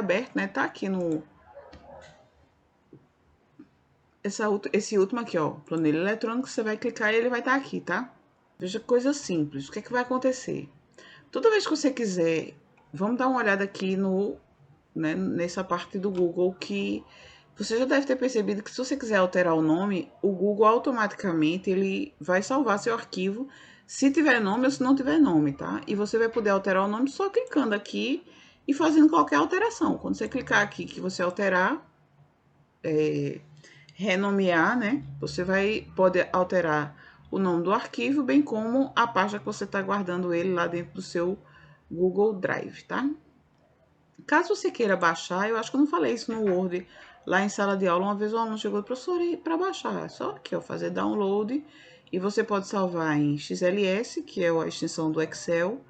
aberto, né? Tá aqui no... Esse último aqui, ó, planilha eletrônica, você vai clicar e ele vai estar aqui, tá? Veja, coisa simples. O que é que vai acontecer? Toda vez que você quiser, vamos dar uma olhada aqui no, né, nessa parte do Google, que você já deve ter percebido que se você quiser alterar o nome, o Google automaticamente ele vai salvar seu arquivo se tiver nome ou se não tiver nome, tá? E você vai poder alterar o nome só clicando aqui e fazendo qualquer alteração. Quando você clicar aqui que você alterar, renomear, né? Você pode alterar o nome do arquivo, bem como a pasta que você está guardando ele lá dentro do seu Google Drive, tá? Caso você queira baixar, eu acho que eu não falei isso no Word, lá em sala de aula, uma vez o aluno chegou, professor, para baixar, é só aqui, ó, fazer download, e você pode salvar em XLS, que é a extensão do Excel.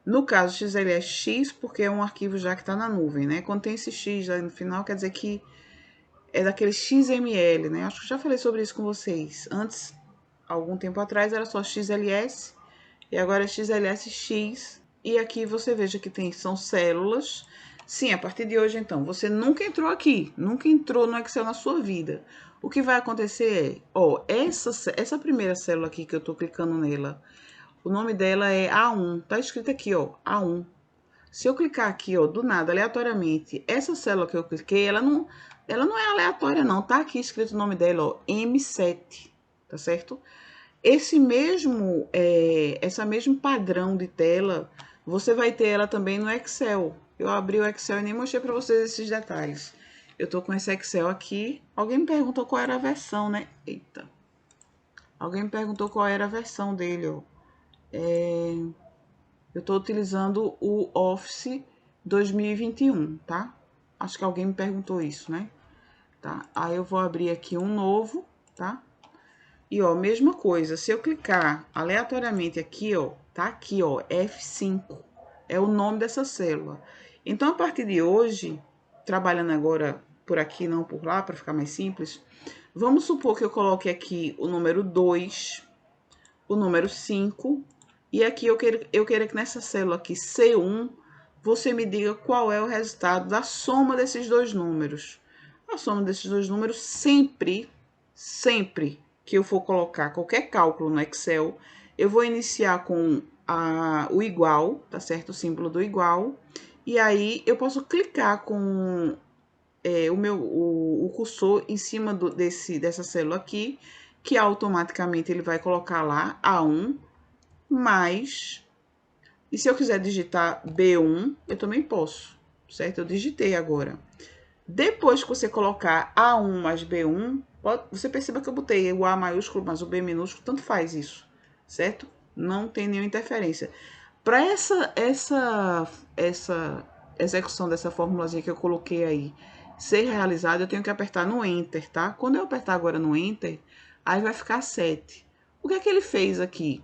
No caso, XLSX, porque é um arquivo já que está na nuvem, né? Quando tem esse X lá no final, quer dizer que é daquele XML, né? Acho que já falei sobre isso com vocês. Antes, algum tempo atrás, era só XLS, e agora é XLSX. E aqui você veja que são células. Sim, a partir de hoje, então, você nunca entrou aqui, nunca entrou no Excel na sua vida. O que vai acontecer é, ó, essa primeira célula aqui que eu tô clicando nela, o nome dela é A1, tá escrito aqui, ó, A1. Se eu clicar aqui, ó, do nada, aleatoriamente, essa célula que eu cliquei, ela não é aleatória, não. Tá aqui escrito o nome dela, ó, M7, tá certo? Essa mesmo padrão de tela, você vai ter ela também no Excel. Eu abri o Excel e nem mostrei para vocês esses detalhes. Eu tô com esse Excel aqui. Alguém me perguntou qual era a versão, né? Eita. Alguém me perguntou qual era a versão dele, ó. Eu tô utilizando o Office 2021, tá? Acho que alguém me perguntou isso, né? Tá? Aí eu vou abrir aqui um novo, tá? E, ó, mesma coisa, se eu clicar aleatoriamente aqui, ó, tá aqui, ó, F5, é o nome dessa célula. Então, a partir de hoje, trabalhando agora por aqui, não por lá, para ficar mais simples, vamos supor que eu coloque aqui o número 2, o número 5, e aqui eu queira que nessa célula aqui, C1, você me diga qual é o resultado da soma desses dois números. A soma desses dois números sempre que eu for colocar qualquer cálculo no Excel, eu vou iniciar com o igual, tá certo? O símbolo do igual. E aí eu posso clicar com o cursor em cima dessa célula aqui, que automaticamente ele vai colocar lá A1 mais. E se eu quiser digitar B1, eu também posso, certo? Eu digitei agora. Depois que você colocar A1 mais B1, você perceba que eu botei o A maiúsculo mais o B minúsculo, tanto faz isso, certo? Não tem nenhuma interferência. Para essa execução dessa formulazinha que eu coloquei aí ser realizada, eu tenho que apertar no Enter, tá? Quando eu apertar agora no Enter, aí vai ficar 7. O que é que ele fez aqui?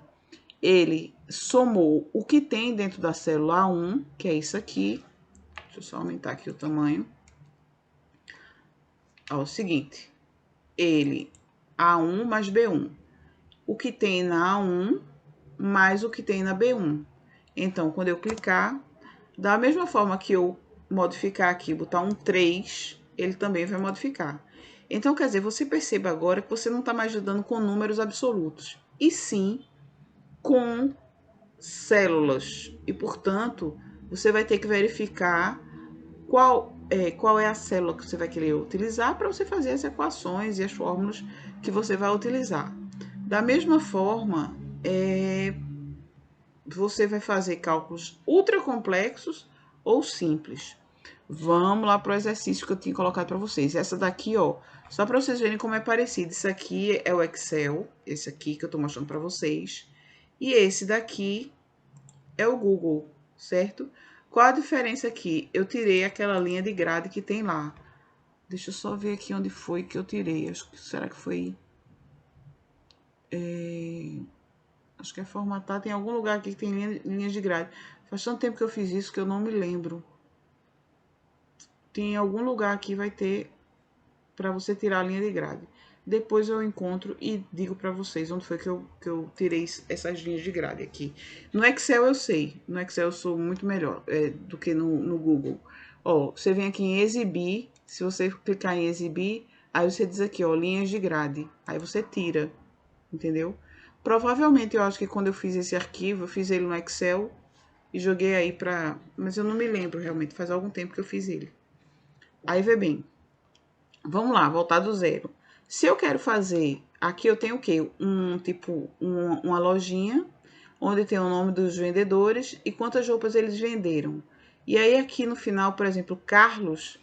Ele somou o que tem dentro da célula A1, que é isso aqui. Deixa eu só aumentar aqui o tamanho. Ó, o seguinte, ele A1 mais B1. O que tem na A1 mais o que tem na B1. Então, quando eu clicar, da mesma forma que eu modificar aqui, botar um 3, ele também vai modificar. Então, quer dizer, você perceba agora que você não está mais lidando com números absolutos, e sim com células. E, portanto, você vai ter que verificar qual é a célula que você vai querer utilizar para você fazer as equações e as fórmulas que você vai utilizar. Da mesma forma, você vai fazer cálculos ultra complexos ou simples. Vamos lá para o exercício que eu tinha colocado para vocês. Essa daqui, ó, só para vocês verem como é parecido. Isso aqui é o Excel, esse aqui que eu estou mostrando para vocês. E esse daqui é o Google, certo? Qual a diferença aqui? Eu tirei aquela linha de grade que tem lá. Deixa eu só ver aqui onde foi que eu tirei. Será que foi... Acho que é formatar. Tem algum lugar aqui que tem linhas de grade. Faz tanto tempo que eu fiz isso que eu não me lembro. Tem algum lugar aqui vai ter para você tirar a linha de grade. Depois eu encontro e digo para vocês onde foi que eu tirei essas linhas de grade aqui. No Excel eu sei. No Excel eu sou muito melhor do que no Google. Ó, você vem aqui em exibir, se você clicar em exibir, aí você diz aqui, ó, linhas de grade. Aí você tira, entendeu? Provavelmente, eu acho que quando eu fiz esse arquivo, eu fiz ele no Excel e joguei aí pra... Mas eu não me lembro realmente, faz algum tempo que eu fiz ele. Aí, vê bem. Vamos lá, voltar do zero. Se eu quero fazer... Aqui eu tenho o quê? Uma lojinha, onde tem o nome dos vendedores e quantas roupas eles venderam. E aí, aqui no final, por exemplo, Carlos,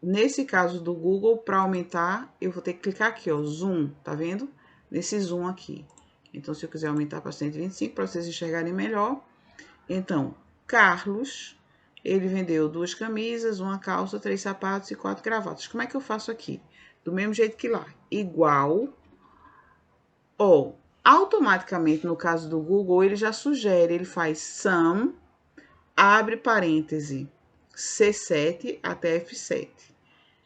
nesse caso do Google, para aumentar, eu vou ter que clicar aqui, ó, zoom, tá vendo? Nesse zoom aqui. Então, se eu quiser aumentar para 125, para vocês enxergarem melhor. Então, Carlos, ele vendeu 2 camisas, 1 calça, 3 sapatos e 4 gravatas. Como é que eu faço aqui? Do mesmo jeito que lá. Igual, ó, automaticamente, no caso do Google, ele já sugere, ele faz sum, abre parêntese, C7 até F7.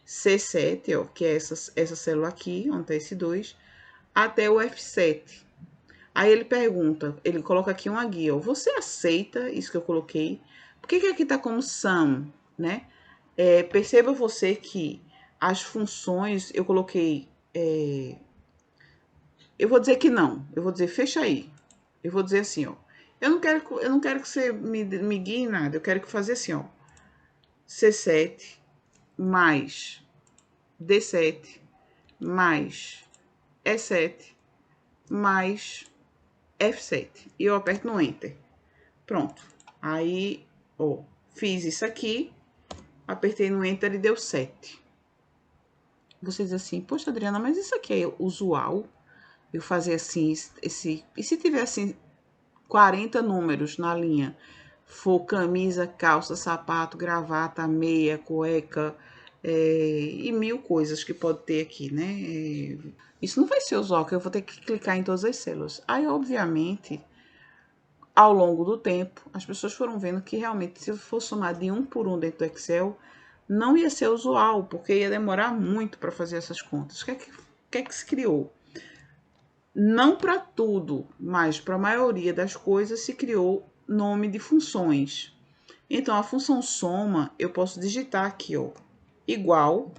C7, ó, que é essa célula aqui, onde tá esse 2, até o F7. Aí ele pergunta, ele coloca aqui uma guia, ó, você aceita isso que eu coloquei? Por que aqui tá como sum, né? Perceba você que as funções, eu coloquei, eu vou dizer que não, eu vou dizer fecha aí. Eu vou dizer assim, ó, eu não quero que você me guie em nada, eu quero que fazer assim, ó, C7 mais D7 mais E7 mais F7. E eu aperto no Enter. Pronto. Aí, ó, fiz isso aqui, apertei no Enter e deu 7. Você diz assim, poxa, Adriana, mas isso aqui é usual? Eu fazer assim, e se tiver assim 40 números na linha? For camisa, calça, sapato, gravata, meia, cueca, e 1000 coisas que pode ter aqui, né? Isso não vai ser usual, que eu vou ter que clicar em todas as células. Aí, obviamente, ao longo do tempo, as pessoas foram vendo que realmente, se for somar de um por um dentro do Excel, não ia ser usual, porque ia demorar muito para fazer essas contas. O que é que se criou? Não para tudo, mas para a maioria das coisas se criou nome de funções. Então, a função soma, eu posso digitar aqui, ó, igual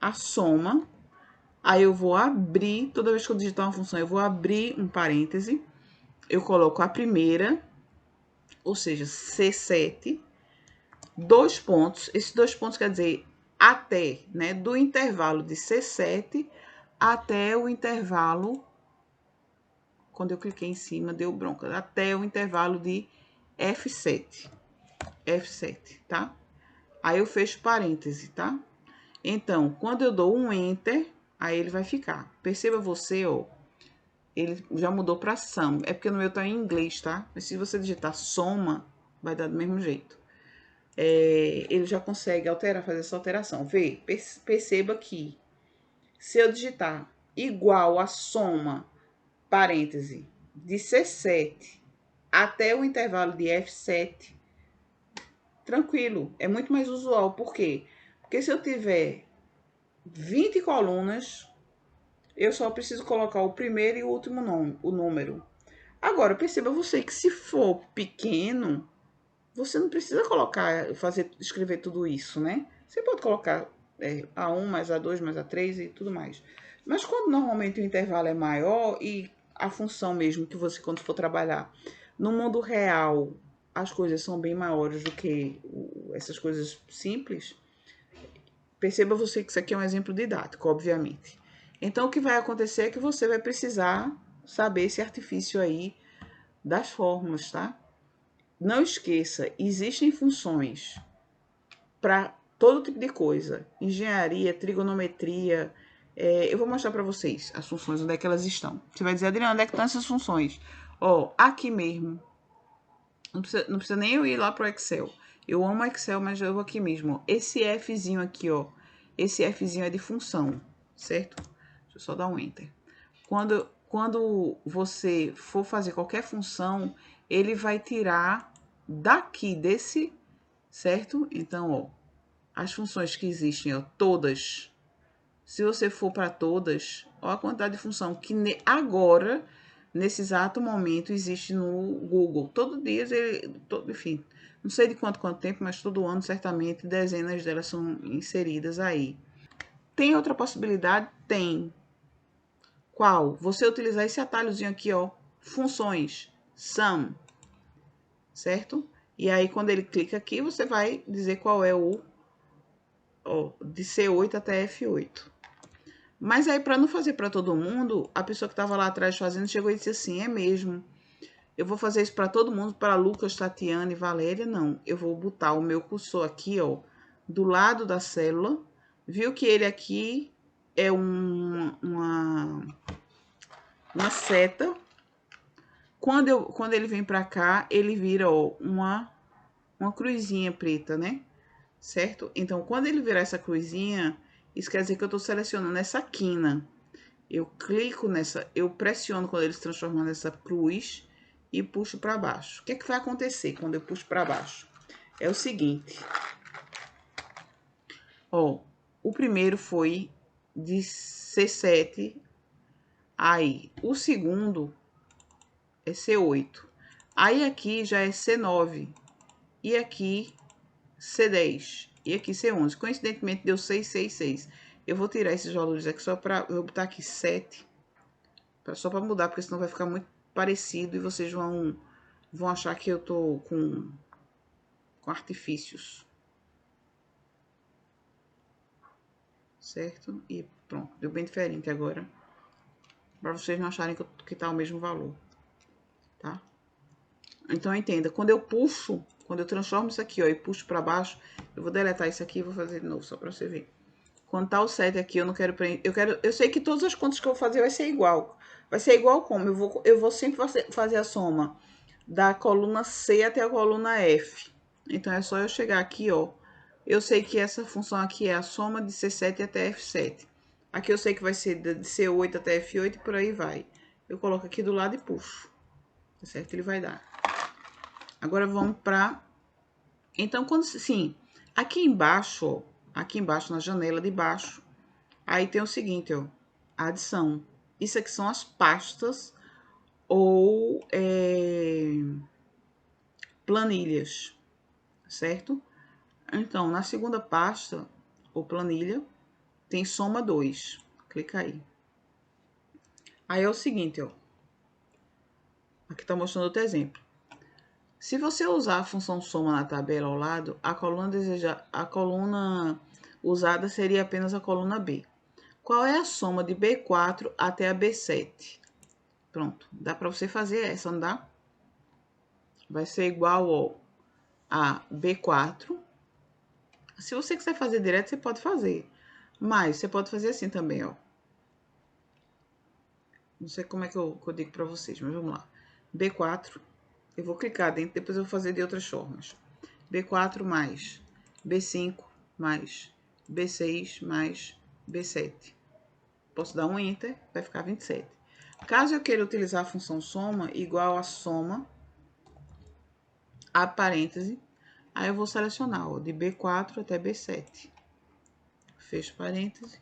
a soma. Aí eu vou abrir, toda vez que eu digitar uma função, eu vou abrir um parêntese. Eu coloco a primeira, ou seja, C7, 2 pontos. Esses 2 pontos quer dizer até, né? Do intervalo de C7 até o intervalo, quando eu cliquei em cima, deu bronca, até o intervalo de F7. F7, tá? Aí eu fecho parêntese, tá? Então, quando eu dou um Enter, aí ele vai ficar. Perceba você, ó, ele já mudou para sum. É porque no meu tá em inglês, tá? Mas se você digitar soma, vai dar do mesmo jeito. Ele já consegue alterar, fazer essa alteração. Vê, perceba que se eu digitar igual a soma, parêntese, de C7 até o intervalo de F7, tranquilo, é muito mais usual. Por quê? Porque se eu tiver 20 colunas, eu só preciso colocar o primeiro e o último número. Agora, perceba você que se for pequeno, você não precisa colocar, escrever tudo isso, né? Você pode colocar A1 mais A2 mais A3 e tudo mais. Mas quando normalmente o intervalo é maior e a função mesmo que você, quando for trabalhar no mundo real, as coisas são bem maiores do que essas coisas simples, perceba você que isso aqui é um exemplo didático, obviamente. Então, o que vai acontecer é que você vai precisar saber esse artifício aí das fórmulas, tá? Não esqueça, existem funções para todo tipo de coisa. Engenharia, trigonometria. Eu vou mostrar para vocês as funções, onde é que elas estão. Você vai dizer, Adriana, onde é que estão essas funções? Ó, aqui mesmo. Não precisa nem eu ir lá pro Excel. Eu amo Excel, mas eu vou aqui mesmo. Esse Fzinho aqui, ó. Esse Fzinho é de função, certo? Deixa eu só dar um Enter. Quando você for fazer qualquer função, ele vai tirar daqui desse, certo? Então, ó, as funções que existem, ó, todas. Se você for para todas, ó a quantidade de função que agora, nesse exato momento, existe no Google. Todo dia, enfim, Não sei de quanto tempo, mas todo ano, certamente, dezenas delas são inseridas aí. Tem outra possibilidade? Tem. Qual? Você utilizar esse atalhozinho aqui, ó, funções, sum, certo? E aí, quando ele clica aqui, você vai dizer qual é o, ó, de C8 até F8. Mas aí, para não fazer para todo mundo, a pessoa que estava lá atrás fazendo chegou e disse assim, é mesmo, eu vou fazer isso para todo mundo, para Lucas, Tatiana e Valéria, não. Eu vou botar o meu cursor aqui, ó, do lado da célula. Viu que ele aqui é uma seta. Quando ele vem para cá, ele vira, ó, uma cruzinha preta, né? Certo? Então, quando ele virar essa cruzinha, isso quer dizer que eu estou selecionando essa quina. Eu clico nessa, eu pressiono quando ele se transforma nessa cruz e puxo para baixo. O que é que vai acontecer quando eu puxo para baixo? É o seguinte. Ó, o primeiro foi de C7, aí o segundo é C8. Aí aqui já é C9 e aqui C10 e aqui C11. Coincidentemente deu 6, 6, 6. Eu vou tirar esses valores aqui só para eu vou botar aqui 7, só para mudar, porque senão vai ficar muito parecido e vocês vão achar que eu tô com artifícios. Certo? E pronto, deu bem diferente agora. Para vocês não acharem que tá o mesmo valor. Tá? Então, entenda, quando eu puxo, quando eu transformo isso aqui, ó, e puxo para baixo, eu vou deletar isso aqui e vou fazer de novo, só para você ver. Quando tá o 7 aqui, eu não quero preencher. Eu sei que todas as contas que eu vou fazer vai ser igual. Vai ser igual como? Eu vou sempre fazer a soma da coluna C até a coluna F. Então, é só eu chegar aqui, ó. Eu sei que essa função aqui é a soma de C7 até F7. Aqui eu sei que vai ser de C8 até F8 e por aí vai. Eu coloco aqui do lado e puxo. Tá certo? Ele vai dar. Agora, vamos para... Então, quando... Sim, aqui embaixo, na janela de baixo, aí tem o seguinte, ó. Adição. Isso aqui são as pastas ou planilhas, certo? Então, na segunda pasta, ou planilha, tem soma 2. Clica aí. Aí é o seguinte, ó. Aqui tá mostrando outro exemplo. Se você usar a função soma na tabela ao lado, a coluna usada seria apenas a coluna B. Qual é a soma de B4 até a B7? Pronto, dá para você fazer essa, não dá? Vai ser igual ó, a B4. Se você quiser fazer direto, você pode fazer. Mas você pode fazer assim também, ó. Não sei como é que eu digo para vocês, mas vamos lá. B4, eu vou clicar dentro, depois eu vou fazer de outras formas. B4 mais B5 mais B6 mais B7. Posso dar um Enter, vai ficar 27. Caso eu queira utilizar a função soma, igual a soma, a parêntese, aí eu vou selecionar, ó, de B4 até B7. Fecho parêntese,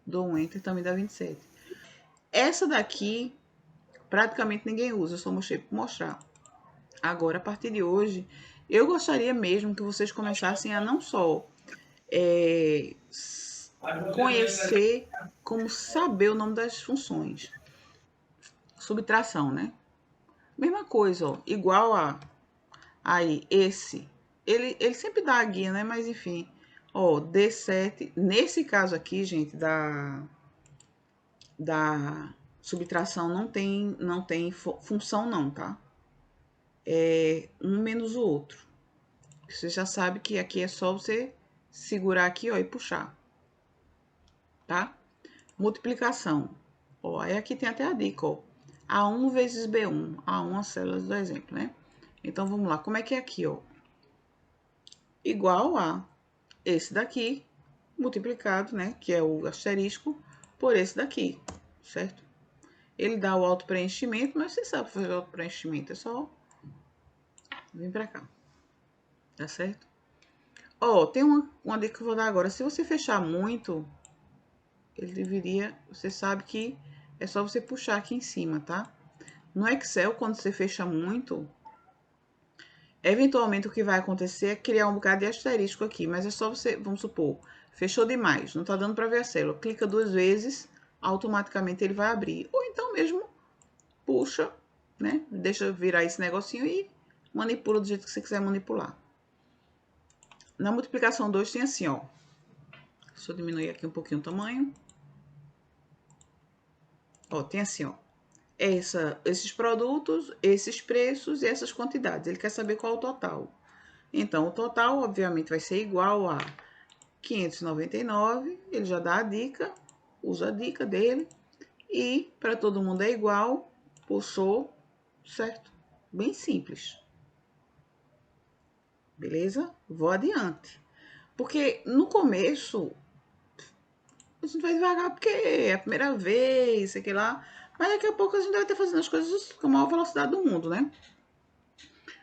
dou um Enter, também dá 27. Essa daqui, praticamente ninguém usa, eu só mostrei para mostrar. Agora, a partir de hoje, eu gostaria mesmo que vocês começassem a não só conhecer, como saber o nome das funções. Subtração, né? Mesma coisa, ó, igual a aí, esse. Ele sempre dá a guia, né? Mas enfim, ó, D7. Nesse caso aqui, gente, da subtração não tem função não, tá? É um menos o outro. Você já sabe que aqui é só você segurar aqui, ó, e puxar. Tá? Multiplicação. Ó, aí aqui tem até a dica, ó. A1 vezes B1. A1 as células do exemplo, né? Então, vamos lá. Como é que é aqui, ó? Igual a esse daqui, multiplicado, né? Que é o asterisco, por esse daqui, certo? Ele dá o auto-preenchimento, mas você sabe fazer o auto-preenchimento. É só vir pra cá. Tá certo? Ó, tem uma dica que eu vou dar agora. Se você fechar muito, ele deveria... Você sabe que é só você puxar aqui em cima, tá? No Excel, quando você fecha muito, Eventualmente, o que vai acontecer é criar um bocado de asterisco aqui, mas é só você, vamos supor, fechou demais, não tá dando para ver a célula. Clica 2 vezes, automaticamente ele vai abrir. Ou então mesmo, puxa, né? Deixa virar esse negocinho e manipula do jeito que você quiser manipular. Na multiplicação 2 tem assim, ó. Deixa eu diminuir aqui um pouquinho o tamanho. Ó, tem assim, ó. Esses produtos, esses preços e essas quantidades. Ele quer saber qual é o total. Então, o total, obviamente, vai ser igual a 599. Ele já dá a dica, usa a dica dele. E para todo mundo é igual, puxou, certo? Bem simples. Beleza? Vou adiante. Porque no começo, a gente vai devagar porque é a primeira vez, sei que lá. Mas daqui a pouco a gente vai estar fazendo as coisas com a maior velocidade do mundo, né?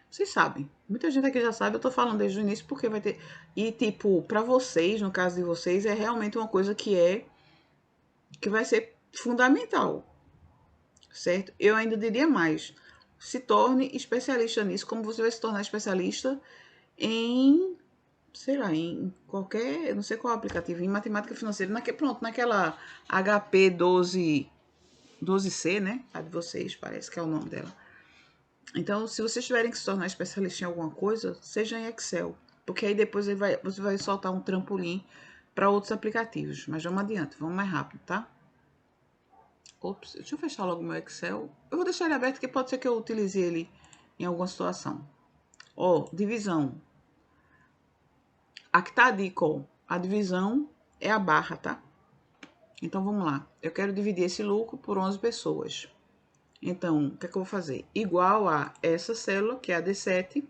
Vocês sabem. Muita gente aqui já sabe, eu tô falando desde o início porque vai ter. E, tipo, pra vocês, no caso de vocês, é realmente uma coisa que vai ser fundamental. Certo? Eu ainda diria mais. Se torne especialista nisso, como você vai se tornar especialista em, sei lá, em qualquer, não sei qual aplicativo, em matemática financeira, pronto, naquela HP 12C, né? A de vocês, parece que é o nome dela. Então, se vocês tiverem que se tornar especialista em alguma coisa, seja em Excel. Porque aí depois você vai soltar um trampolim para outros aplicativos. Mas vamos adiante, vamos mais rápido, tá? Ops, deixa eu fechar logo o meu Excel. Eu vou deixar ele aberto, porque pode ser que eu utilize ele em alguma situação. Ó, divisão. Aqui tá a dica, ó. A divisão é a barra, tá? Então, vamos lá. Eu quero dividir esse lucro por 11 pessoas. Então, o que é que eu vou fazer? Igual a essa célula, que é a D7,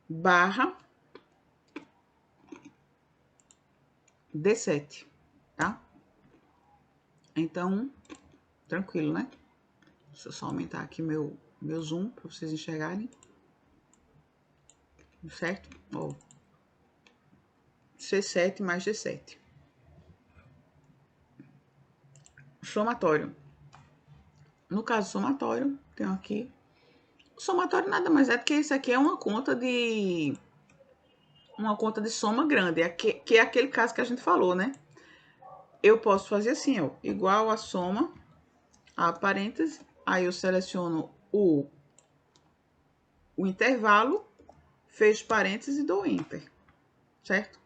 barra D7, tá? Então, tranquilo, né? Deixa eu só aumentar aqui meu zoom para vocês enxergarem. Certo? Ó. C7 mais D7. Somatório. No caso somatório, tenho aqui. O somatório nada mais é do que isso aqui é uma conta de soma grande, que é aquele caso que a gente falou, né? Eu posso fazer assim, ó, igual a soma, a parêntese, aí eu seleciono o intervalo, fecho parênteses e dou enter, certo?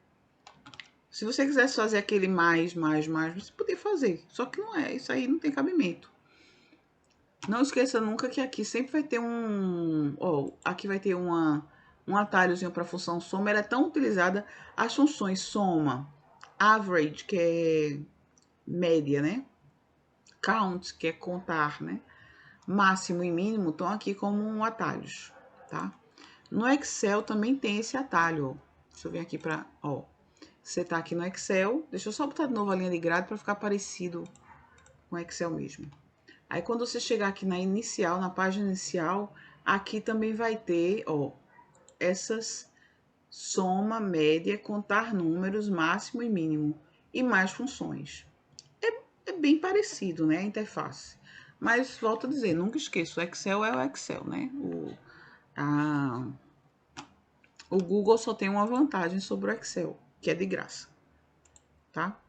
Se você quisesse fazer aquele mais, você podia fazer, só que não é, isso aí não tem cabimento. Não esqueça nunca que aqui sempre vai ter aqui vai ter um atalhozinho para a função soma. Ela é tão utilizada, as funções soma, average, que é média, né? Count, que é contar, né? Máximo e mínimo estão aqui como atalhos, tá? No Excel também tem esse atalho, ó. Deixa eu vir aqui para, ó. Você tá aqui no Excel, deixa eu só botar de novo a linha de grade para ficar parecido com o Excel mesmo. Aí, quando você chegar aqui na inicial, na página inicial, aqui também vai ter, ó, essas soma, média, contar números, máximo e mínimo, e mais funções. É bem parecido, né, a interface. Mas, volto a dizer, nunca esqueça, o Excel é o Excel, né? O Google só tem uma vantagem sobre o Excel, que é de graça, tá?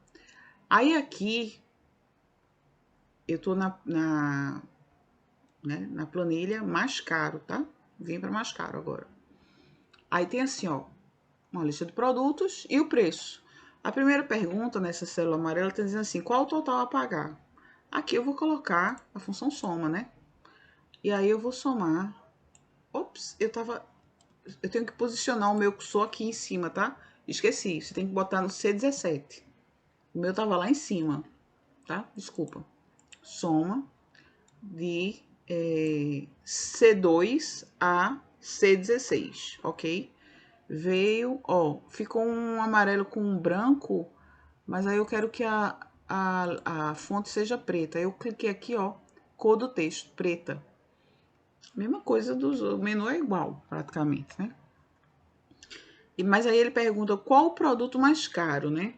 Aí, aqui, eu tô na planilha mais caro, tá? Vim para mais caro agora. Aí tem assim, ó, uma lista de produtos e o preço. A primeira pergunta nessa célula amarela está dizendo assim, qual o total a pagar? Aqui eu vou colocar a função soma, né? E aí eu vou somar. Ops, eu tenho que posicionar o meu cursor aqui em cima, tá? Esqueci, você tem que botar no C17. O meu tava lá em cima, tá? Desculpa. Soma de C2 a C16, ok? Veio, ó, ficou um amarelo com um branco, mas aí eu quero que a fonte seja preta. Eu cliquei aqui, ó, cor do texto, preta. Mesma coisa o menu é igual, praticamente, né? Mas aí ele pergunta qual o produto mais caro, né?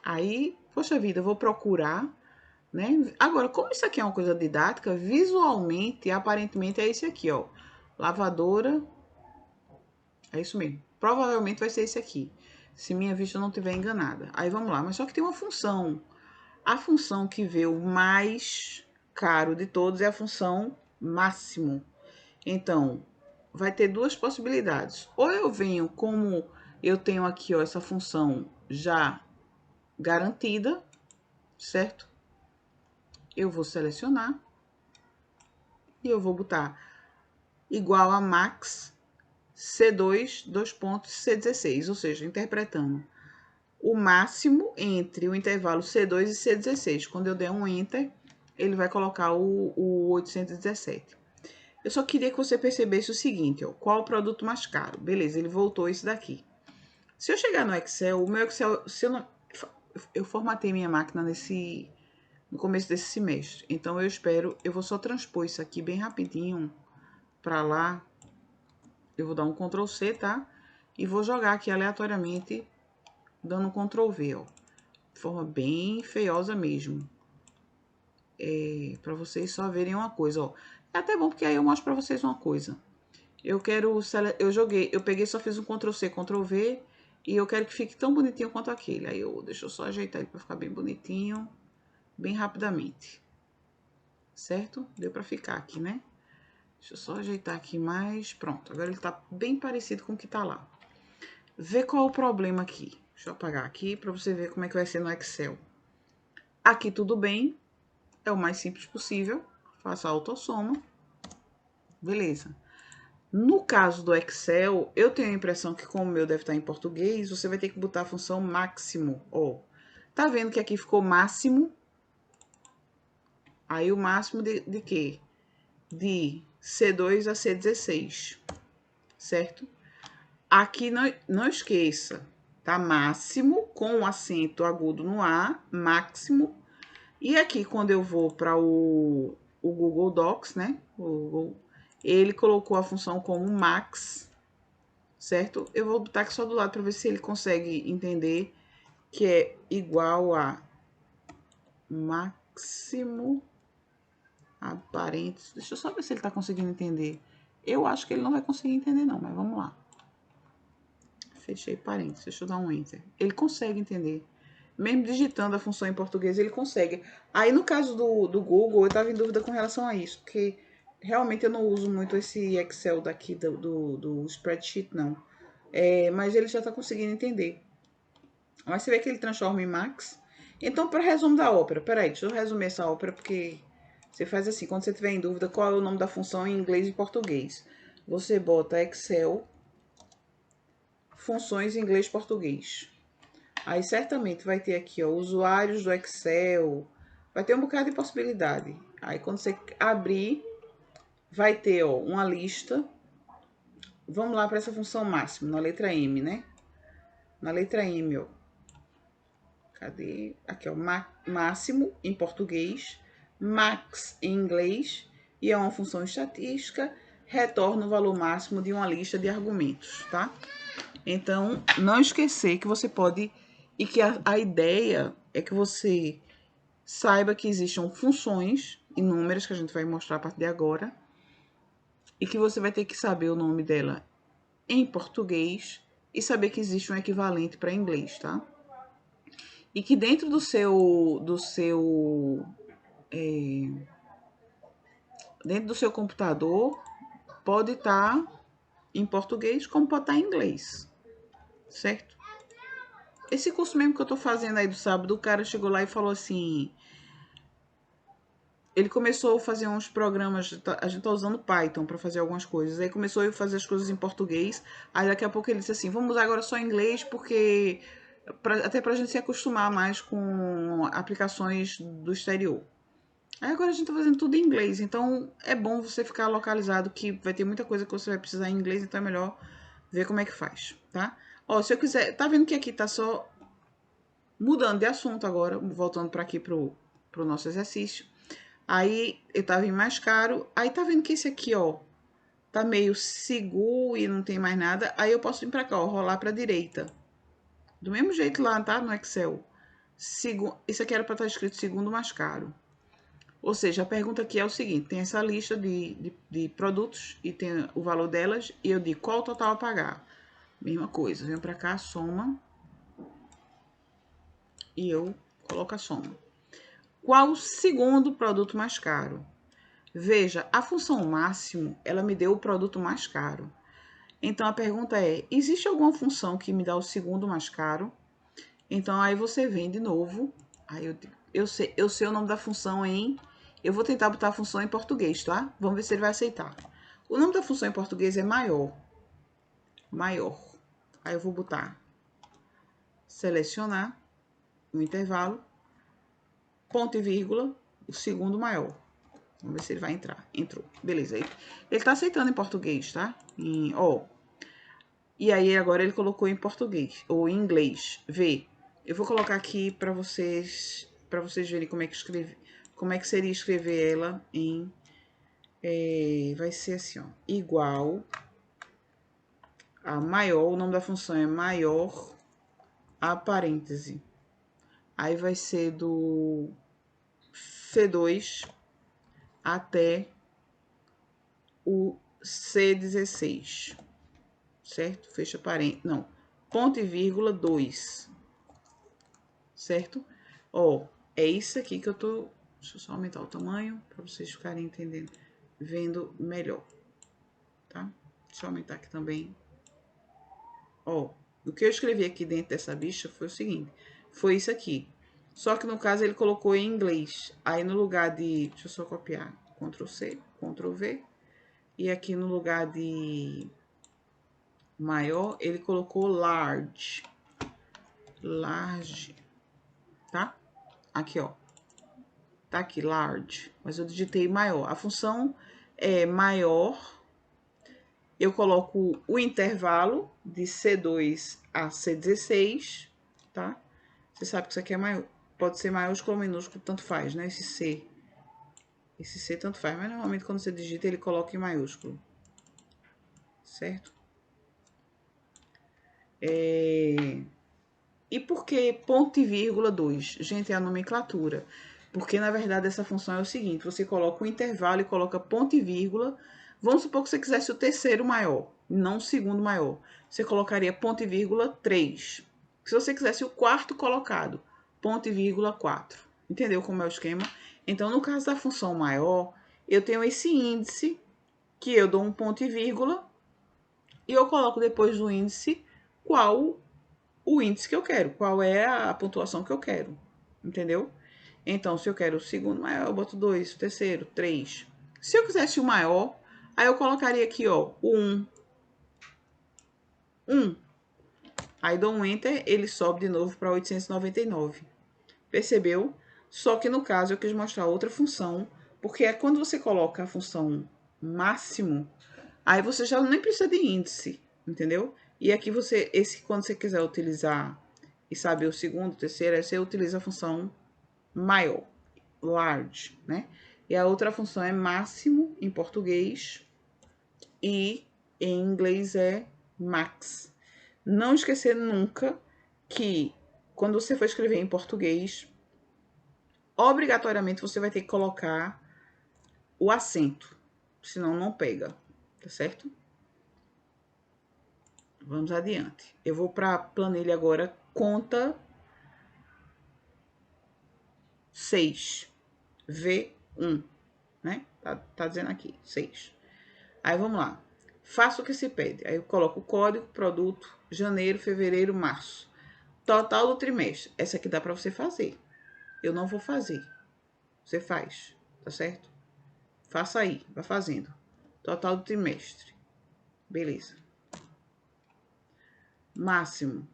Aí, poxa vida, eu vou procurar, né? Agora, como isso aqui é uma coisa didática, visualmente, aparentemente é esse aqui, ó. Lavadora É isso mesmo. Provavelmente vai ser esse aqui, se minha vista não estiver enganada. Aí vamos lá, mas só que tem uma função. A função que vê o mais caro de todos é a função máximo. Então, vai ter duas possibilidades. Ou eu venho como eu tenho aqui, ó, essa função já garantida, certo? Eu vou selecionar e eu vou botar igual a max C2, dois pontos, C16, ou seja, interpretando o máximo entre o intervalo C2 e C16. Quando eu der um Enter, ele vai colocar o 817. Eu só queria que você percebesse o seguinte, ó, qual o produto mais caro? Beleza, ele voltou esse daqui. Se eu chegar no Excel, o meu Excel, se eu não, eu formatei minha máquina no começo desse semestre. Então eu vou só transpor isso aqui bem rapidinho para lá. Eu vou dar um Ctrl C, tá? E vou jogar aqui aleatoriamente, dando um Ctrl V, ó. De forma bem feiosa mesmo. Para vocês só verem uma coisa, ó. É até bom porque aí eu mostro para vocês uma coisa. Eu peguei, só fiz um Ctrl C, Ctrl V, e eu quero que fique tão bonitinho quanto aquele. Aí deixa eu só ajeitar ele para ficar bem bonitinho, bem rapidamente. Certo? Deu para ficar aqui, né? Deixa eu só ajeitar aqui mais. Pronto, agora ele tá bem parecido com o que tá lá. Vê qual é o problema aqui. Deixa eu apagar aqui para você ver como é que vai ser no Excel. Aqui tudo bem, é o mais simples possível. Faça a autossoma. Beleza. No caso do Excel, eu tenho a impressão que como o meu deve estar em português, você vai ter que botar a função máximo, ó. Tá vendo que aqui ficou máximo? Aí o máximo de quê? De C2 a C16, certo? Aqui não esqueça, tá? Máximo com acento agudo no A, máximo. E aqui quando eu vou para o Google Docs, né? Ele colocou a função como max, certo? Eu vou botar aqui só do lado para ver se ele consegue entender que é igual a máximo aparente. Deixa eu só ver se ele tá conseguindo entender. Eu acho que ele não vai conseguir entender não, mas vamos lá. Fechei parênteses, deixa eu dar um enter. Ele consegue entender. Mesmo digitando a função em português, ele consegue. Aí, no caso do Google, eu estava em dúvida com relação a isso, porque realmente eu não uso muito esse Excel daqui do spreadsheet, não. Mas ele já está conseguindo entender. Mas você vê que ele transforma em max. Então, para resumo da ópera, peraí, deixa eu resumir essa ópera, porque você faz assim, quando você tiver em dúvida qual é o nome da função em inglês e português. Você bota Excel, funções em inglês e português. Aí, certamente, vai ter aqui, ó, usuários do Excel. Vai ter um bocado de possibilidade. Aí, quando você abrir, vai ter, ó, uma lista. Vamos lá para essa função máxima, na letra M, né? Na letra M, ó. Cadê? Aqui, ó, máximo em português, max em inglês, e é uma função estatística, retorna o valor máximo de uma lista de argumentos, tá? Então, não esquecer que você pode, e que a ideia é que você saiba que existem funções inúmeras, que a gente vai mostrar a partir de agora, e que você vai ter que saber o nome dela em português e saber que existe um equivalente para inglês, tá? E que dentro dentro do seu computador pode estar em português como pode estar em inglês, certo? Esse curso mesmo que eu tô fazendo aí do sábado, o cara chegou lá e falou assim, ele começou a fazer uns programas, a gente tá usando Python para fazer algumas coisas, aí começou a fazer as coisas em português, aí daqui a pouco ele disse assim, vamos usar agora só inglês, porque até pra gente se acostumar mais com aplicações do exterior. Aí agora a gente tá fazendo tudo em inglês, então é bom você ficar localizado, que vai ter muita coisa que você vai precisar em inglês, então é melhor ver como é que faz, tá? Ó, se eu quiser, tá vendo que aqui tá só mudando de assunto agora, voltando para aqui pro nosso exercício. Aí eu tava em mais caro, aí tá vendo que esse aqui, ó, tá meio seguro e não tem mais nada, aí eu posso vir pra cá, ó, rolar pra direita. Do mesmo jeito lá, tá? No Excel. Isso aqui era pra estar escrito segundo mais caro. Ou seja, a pergunta aqui é o seguinte, tem essa lista de produtos e tem o valor delas, e eu digo qual o total a pagar. Mesma coisa, venho pra cá, soma. E eu coloco a soma. Qual o segundo produto mais caro? Veja, a função máximo, ela me deu o produto mais caro. Então, a pergunta é, existe alguma função que me dá o segundo mais caro? Então, aí você vem de novo. Aí eu sei o nome da função em... Eu vou tentar botar a função em português, tá? Vamos ver se ele vai aceitar. O nome da função em português é maior. Maior. Aí eu vou botar selecionar o intervalo, ponto e vírgula, o segundo maior. Vamos ver se ele vai entrar. Entrou. Beleza. Ele tá aceitando em português, tá? Ó. E aí, agora ele colocou em português, ou em inglês. Vê. Eu vou colocar aqui para vocês verem como é que escreve, como é que seria escrever ela em... vai ser assim, ó. Igual a maior, o nome da função é maior, a parêntese. Aí vai ser do C2 até o C16, certo? Fecha parênteses, não, ponto e vírgula 2, certo? Ó, é isso aqui que eu tô... Deixa eu só aumentar o tamanho para vocês ficarem entendendo, vendo melhor, tá? Deixa eu aumentar aqui também. Ó, o que eu escrevi aqui dentro dessa bicha foi o seguinte, foi isso aqui. Só que no caso ele colocou em inglês. Aí no lugar de... Deixa eu só copiar. Ctrl C, Ctrl V. E aqui no lugar de maior, ele colocou large. Large. Tá? Aqui, ó. Tá aqui, large. Mas eu digitei maior. A função é maior. Eu coloco o intervalo de C2 a C16, tá? Você sabe que isso aqui é maior. Pode ser maiúsculo ou minúsculo, tanto faz, né? Esse C. Esse C tanto faz, mas normalmente quando você digita, ele coloca em maiúsculo. Certo? E por que ponto e vírgula 2? Gente, é a nomenclatura. Porque, na verdade, essa função é o seguinte. Você coloca o intervalo e coloca ponto e vírgula. Vamos supor que você quisesse o terceiro maior, não o segundo maior. Você colocaria ponto e vírgula 3. Se você quisesse o quarto colocado, ponto e vírgula 4. Entendeu como é o esquema? Então, no caso da função maior, eu tenho esse índice, que eu dou um ponto e vírgula, e eu coloco depois do índice qual o índice que eu quero, qual é a pontuação que eu quero, entendeu? Então, se eu quero o segundo maior, eu boto 2, o terceiro, 3. Se eu quisesse o maior, aí eu colocaria aqui, ó, o 1. 1. Aí dou um Enter, ele sobe de novo para 899. Percebeu? Só que no caso eu quis mostrar outra função, porque é quando você coloca a função máximo, aí você já nem precisa de índice, entendeu? E aqui quando você quiser utilizar e saber o segundo, o terceiro, aí você utiliza a função maior, large, né? E a outra função é máximo em português e em inglês é max. Não esquecer nunca que quando você for escrever em português, obrigatoriamente você vai ter que colocar o acento, senão não pega, tá certo? Vamos adiante. Eu vou para a planilha agora, conta 6, V1, né? Tá dizendo aqui, 6. Aí vamos lá. Faça o que se pede. Aí eu coloco o código, produto, janeiro, fevereiro, março. Total do trimestre. Essa aqui dá para você fazer. Eu não vou fazer. Você faz, tá certo? Faça aí, vai fazendo. Total do trimestre. Beleza. Máximo.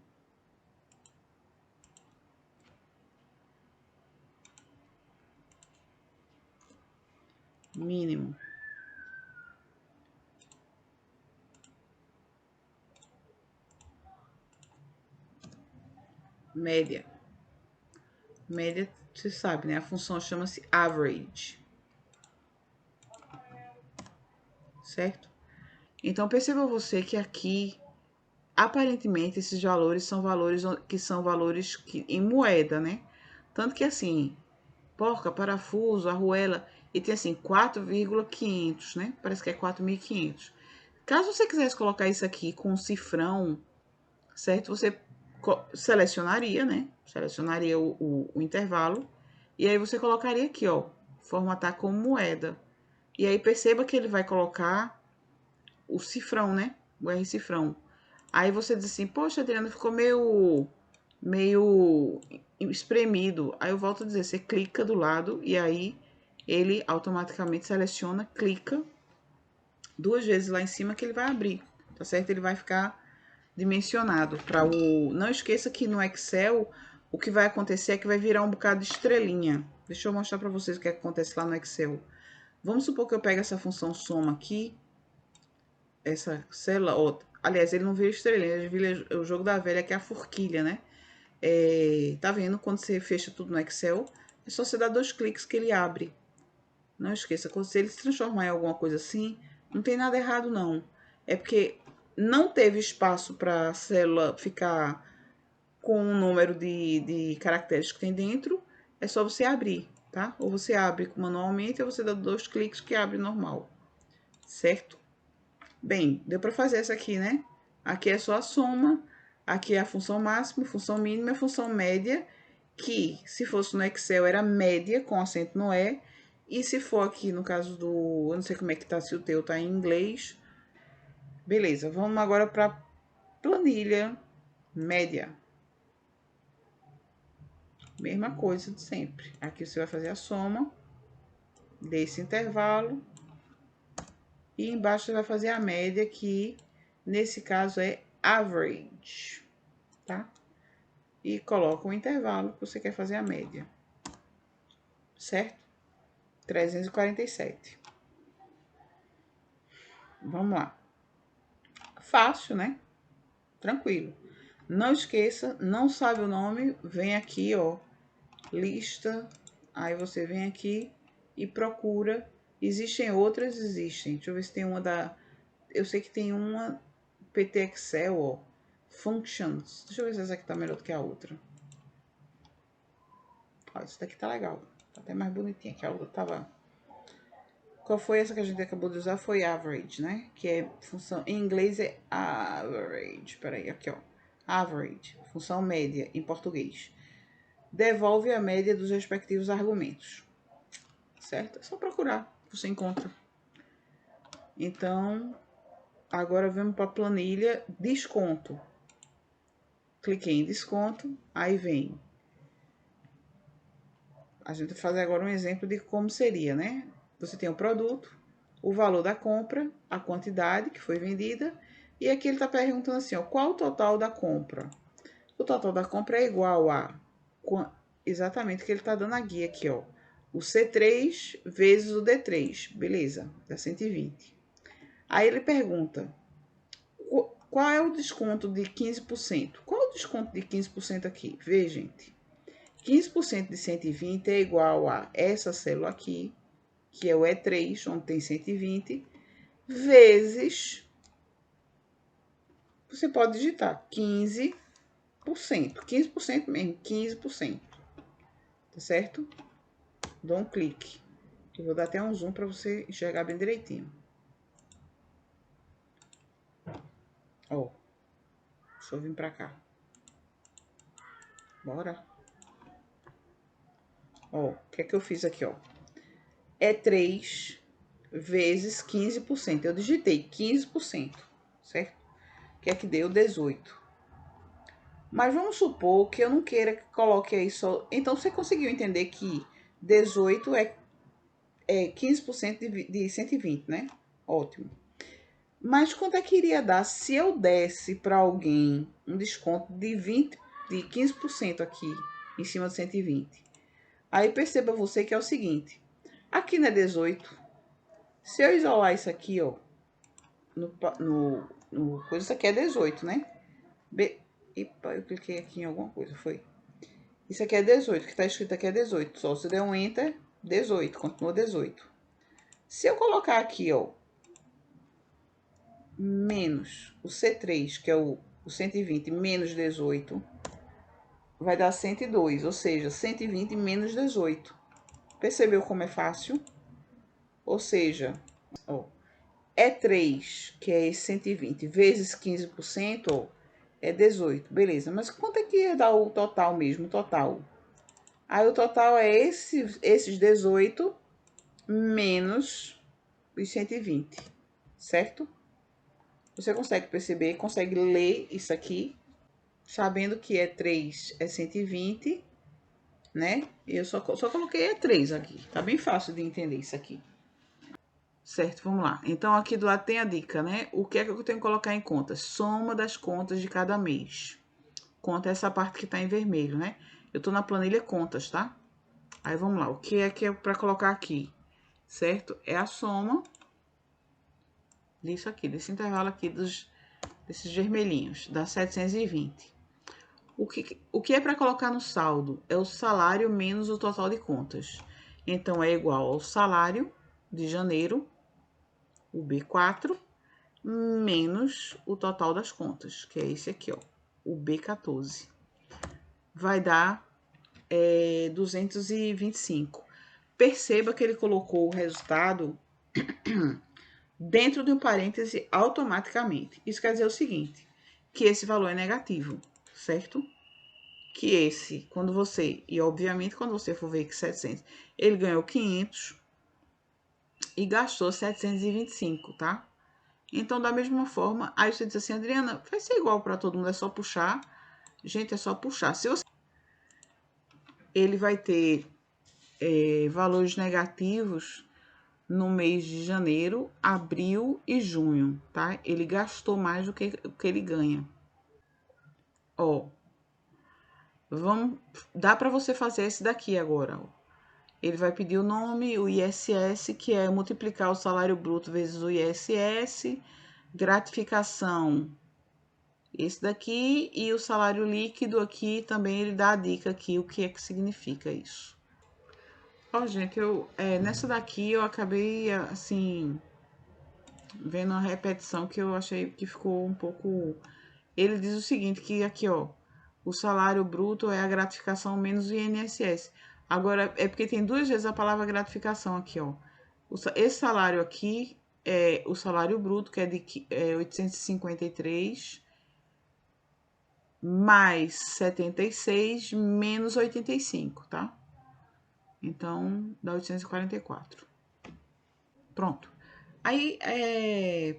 Mínimo. Média. Média, você sabe, né? A função chama-se average. Certo? Então, perceba você que aqui, aparentemente, esses valores são valores que em moeda, né? Tanto que assim, porca, parafuso, arruela, e tem assim 4,500, né? Parece que é 4.500. Caso você quisesse colocar isso aqui com um cifrão, certo? Você selecionaria, né? Selecionaria o intervalo. E aí você colocaria aqui, ó, formatar como moeda. E aí perceba que ele vai colocar o cifrão, né? O R cifrão. Aí você diz assim, poxa, Adriana, ficou meio espremido. Aí eu volto a dizer, você clica do lado e aí ele automaticamente seleciona, clica 2 vezes lá em cima que ele vai abrir, tá certo? Ele vai ficar dimensionado para o... Não esqueça que no Excel o que vai acontecer é que vai virar um bocado de estrelinha. Deixa eu mostrar para vocês o que acontece lá no Excel. Vamos supor que eu pego essa função soma aqui, essa célula, ó, aliás, ele não vira estrelinha, ele vira o jogo da velha, que é a forquilha, né? Tá vendo? Quando você fecha tudo no Excel, é só você dar 2 cliques que ele abre. Não esqueça, se ele se transformar em alguma coisa assim, não tem nada errado, não. É porque não teve espaço para a célula ficar com o número de caracteres que tem dentro, é só você abrir, tá? Ou você abre manualmente, ou você dá 2 cliques que abre normal, certo? Bem, deu para fazer essa aqui, né? Aqui é só a soma, aqui é a função máxima, função mínima e a função média, que se fosse no Excel era média, com acento no E, e se for aqui no caso do... Eu não sei como é que tá, se o teu tá em inglês. Beleza, vamos agora para planilha média. Mesma coisa de sempre. Aqui você vai fazer a soma desse intervalo. E embaixo você vai fazer a média, que nesse caso é average, tá? E coloca o intervalo que você quer fazer a média. Certo? 347. Vamos lá. Fácil, né? Tranquilo. Não esqueça, não sabe o nome, vem aqui, ó, lista. Aí você vem aqui e procura. Existem outras? Existem. Deixa eu ver se tem uma da... Eu sei que tem uma PT Excel, ó. Functions. Deixa eu ver se essa aqui tá melhor do que a outra. Ó, essa daqui tá legal. Tá até mais bonitinha que a outra tava. Qual foi essa que a gente acabou de usar? Foi average, né? Que é função... Em inglês é average. Peraí, aqui, ó. Average. Função média em português. Devolve a média dos respectivos argumentos. Certo? É só procurar. Você encontra. Então, agora vamos para a planilha desconto. Cliquei em desconto. Aí vem. A gente vai fazer agora um exemplo de como seria, né? Você tem o produto, o valor da compra, a quantidade que foi vendida, e aqui ele está perguntando assim, ó, qual o total da compra? O total da compra é igual a, exatamente o que ele está dando a guia aqui, ó, o C3 vezes o D3, beleza, dá 120. Aí ele pergunta, qual é o desconto de 15%? Qual é o desconto de 15% aqui? Vê, gente, 15% de 120 é igual a essa célula aqui, que é o E3, onde tem 120, vezes... Você pode digitar 15%. 15% mesmo, 15%. Tá certo? Dou um clique. Eu vou dar até um zoom para você enxergar bem direitinho. Ó. Deixa eu vir para cá. Bora. Ó, o que é que eu fiz aqui, ó? É 3 vezes 15%. Eu digitei 15%, certo? Que é que deu 18. Mas vamos supor que eu não queira que coloque aí só... Então, você conseguiu entender que 18 é 15% de 120, né? Ótimo. Mas quanto é que iria dar se eu desse para alguém um desconto de 15% aqui, em cima de 120? Aí perceba você que é o seguinte, aqui não é 18. Se eu isolar isso aqui, ó, no coisa, isso aqui é 18, né? Epa, eu cliquei aqui em alguma coisa, foi. Isso aqui é 18, que tá escrito aqui é 18. Só se der um Enter, 18, continua 18. Se eu colocar aqui, ó, menos o C3, que é o 120, menos 18, vai dar 102, ou seja, 120 menos 18. Percebeu como é fácil? Ou seja, ó, é 3, que é esse 120, vezes 15%, ó, é 18, beleza. Mas quanto é que ia dar o total mesmo, o total? Aí o total é esses 18 menos os 120, certo? Você consegue perceber, consegue ler isso aqui, sabendo que é 3 é 120, né? Eu só coloquei 3 aqui. Tá bem fácil de entender isso aqui. Certo, vamos lá. Então, aqui do lado tem a dica, né? O que é que eu tenho que colocar em conta? Soma das contas de cada mês. Conta essa parte que tá em vermelho, né? Eu tô na planilha contas, tá? Aí, vamos lá. O que é pra colocar aqui? Certo? É a soma disso aqui, desse intervalo aqui desses vermelhinhos, dá 720. O que é para colocar no saldo? É o salário menos o total de contas. Então, é igual ao salário de janeiro, o B4, menos o total das contas, que é esse aqui, ó, o B14. Vai dar 225. Perceba que ele colocou o resultado dentro de um parêntese automaticamente. Isso quer dizer o seguinte, que esse valor é negativo, certo? Que esse, quando você, e obviamente quando você for ver que 700, ele ganhou 500 e gastou 725, tá? Então, da mesma forma, aí você diz assim, Adriana, vai ser igual para todo mundo, é só puxar. Gente, é só puxar. Se você... Ele vai ter valores negativos no mês de janeiro, abril e junho, tá? Ele gastou mais do que o que ele ganha. Ó, dá para você fazer esse daqui agora, ó. Ele vai pedir o nome, o ISS, que é multiplicar o salário bruto vezes o ISS, gratificação, esse daqui, e o salário líquido aqui também ele dá a dica aqui, o que é que significa isso. Ó, gente, nessa daqui eu acabei, assim, vendo a repetição que eu achei que ficou um pouco... Ele diz o seguinte, que aqui, ó, o salário bruto é a gratificação menos o INSS. Agora, é porque tem duas vezes a palavra gratificação aqui, ó. Esse salário aqui é o salário bruto, que é de 853, mais 76, menos 85, tá? Então, dá 844. Pronto. Aí,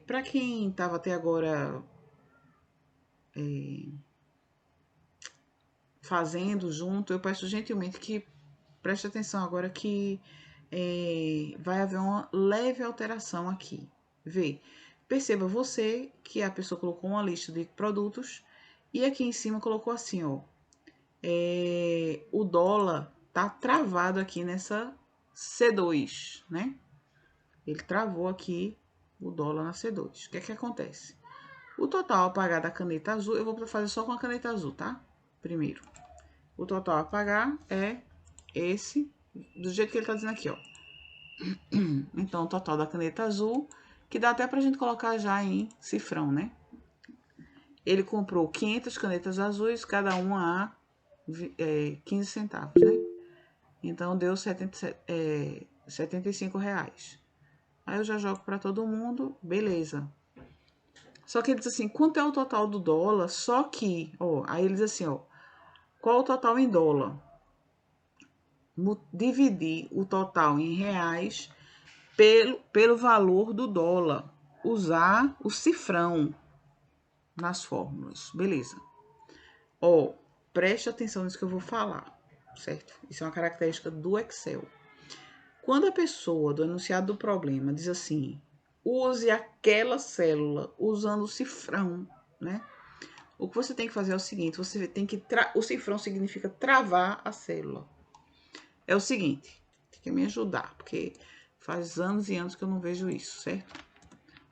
para quem tava até agora fazendo junto, eu peço gentilmente que preste atenção agora que vai haver uma leve alteração aqui. Vê, perceba você que a pessoa colocou uma lista de produtos e aqui em cima colocou assim, ó, o dólar tá travado aqui nessa C2, né? Ele travou aqui o dólar na C2. O que é que acontece? O total a pagar da caneta azul, eu vou fazer só com a caneta azul, tá? Primeiro. O total a pagar é esse, do jeito que ele tá dizendo aqui, ó. Então, o total da caneta azul, que dá até pra gente colocar já em cifrão, né? Ele comprou 500 canetas azuis, cada uma a 15 centavos, né? Então, deu 75 reais. Aí eu já jogo para todo mundo, beleza. Só que ele diz assim, quanto é o total do dólar? Só que, ó, aí ele diz assim, ó, qual o total em dólar? Dividir o total em reais pelo valor do dólar. Usar o cifrão nas fórmulas, beleza. Ó, preste atenção nisso que eu vou falar, certo? Isso é uma característica do Excel. Quando a pessoa do enunciado do problema diz assim, use aquela célula usando o cifrão, né? O que você tem que fazer é o seguinte, você tem que... O cifrão significa travar a célula. É o seguinte, tem que me ajudar, porque faz anos e anos que eu não vejo isso, certo?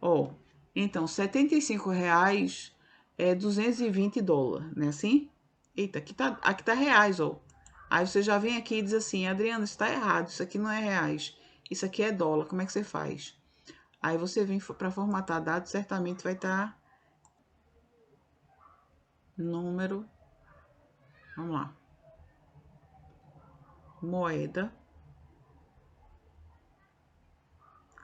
Ó, então, 75 reais é 220 dólares, né assim? Eita, aqui tá reais, ó. Aí você já vem aqui e diz assim, Adriana, isso tá errado, isso aqui não é reais, isso aqui é dólar, como é que você faz? Aí você vem para formatar dados, certamente vai estar número, vamos lá, moeda,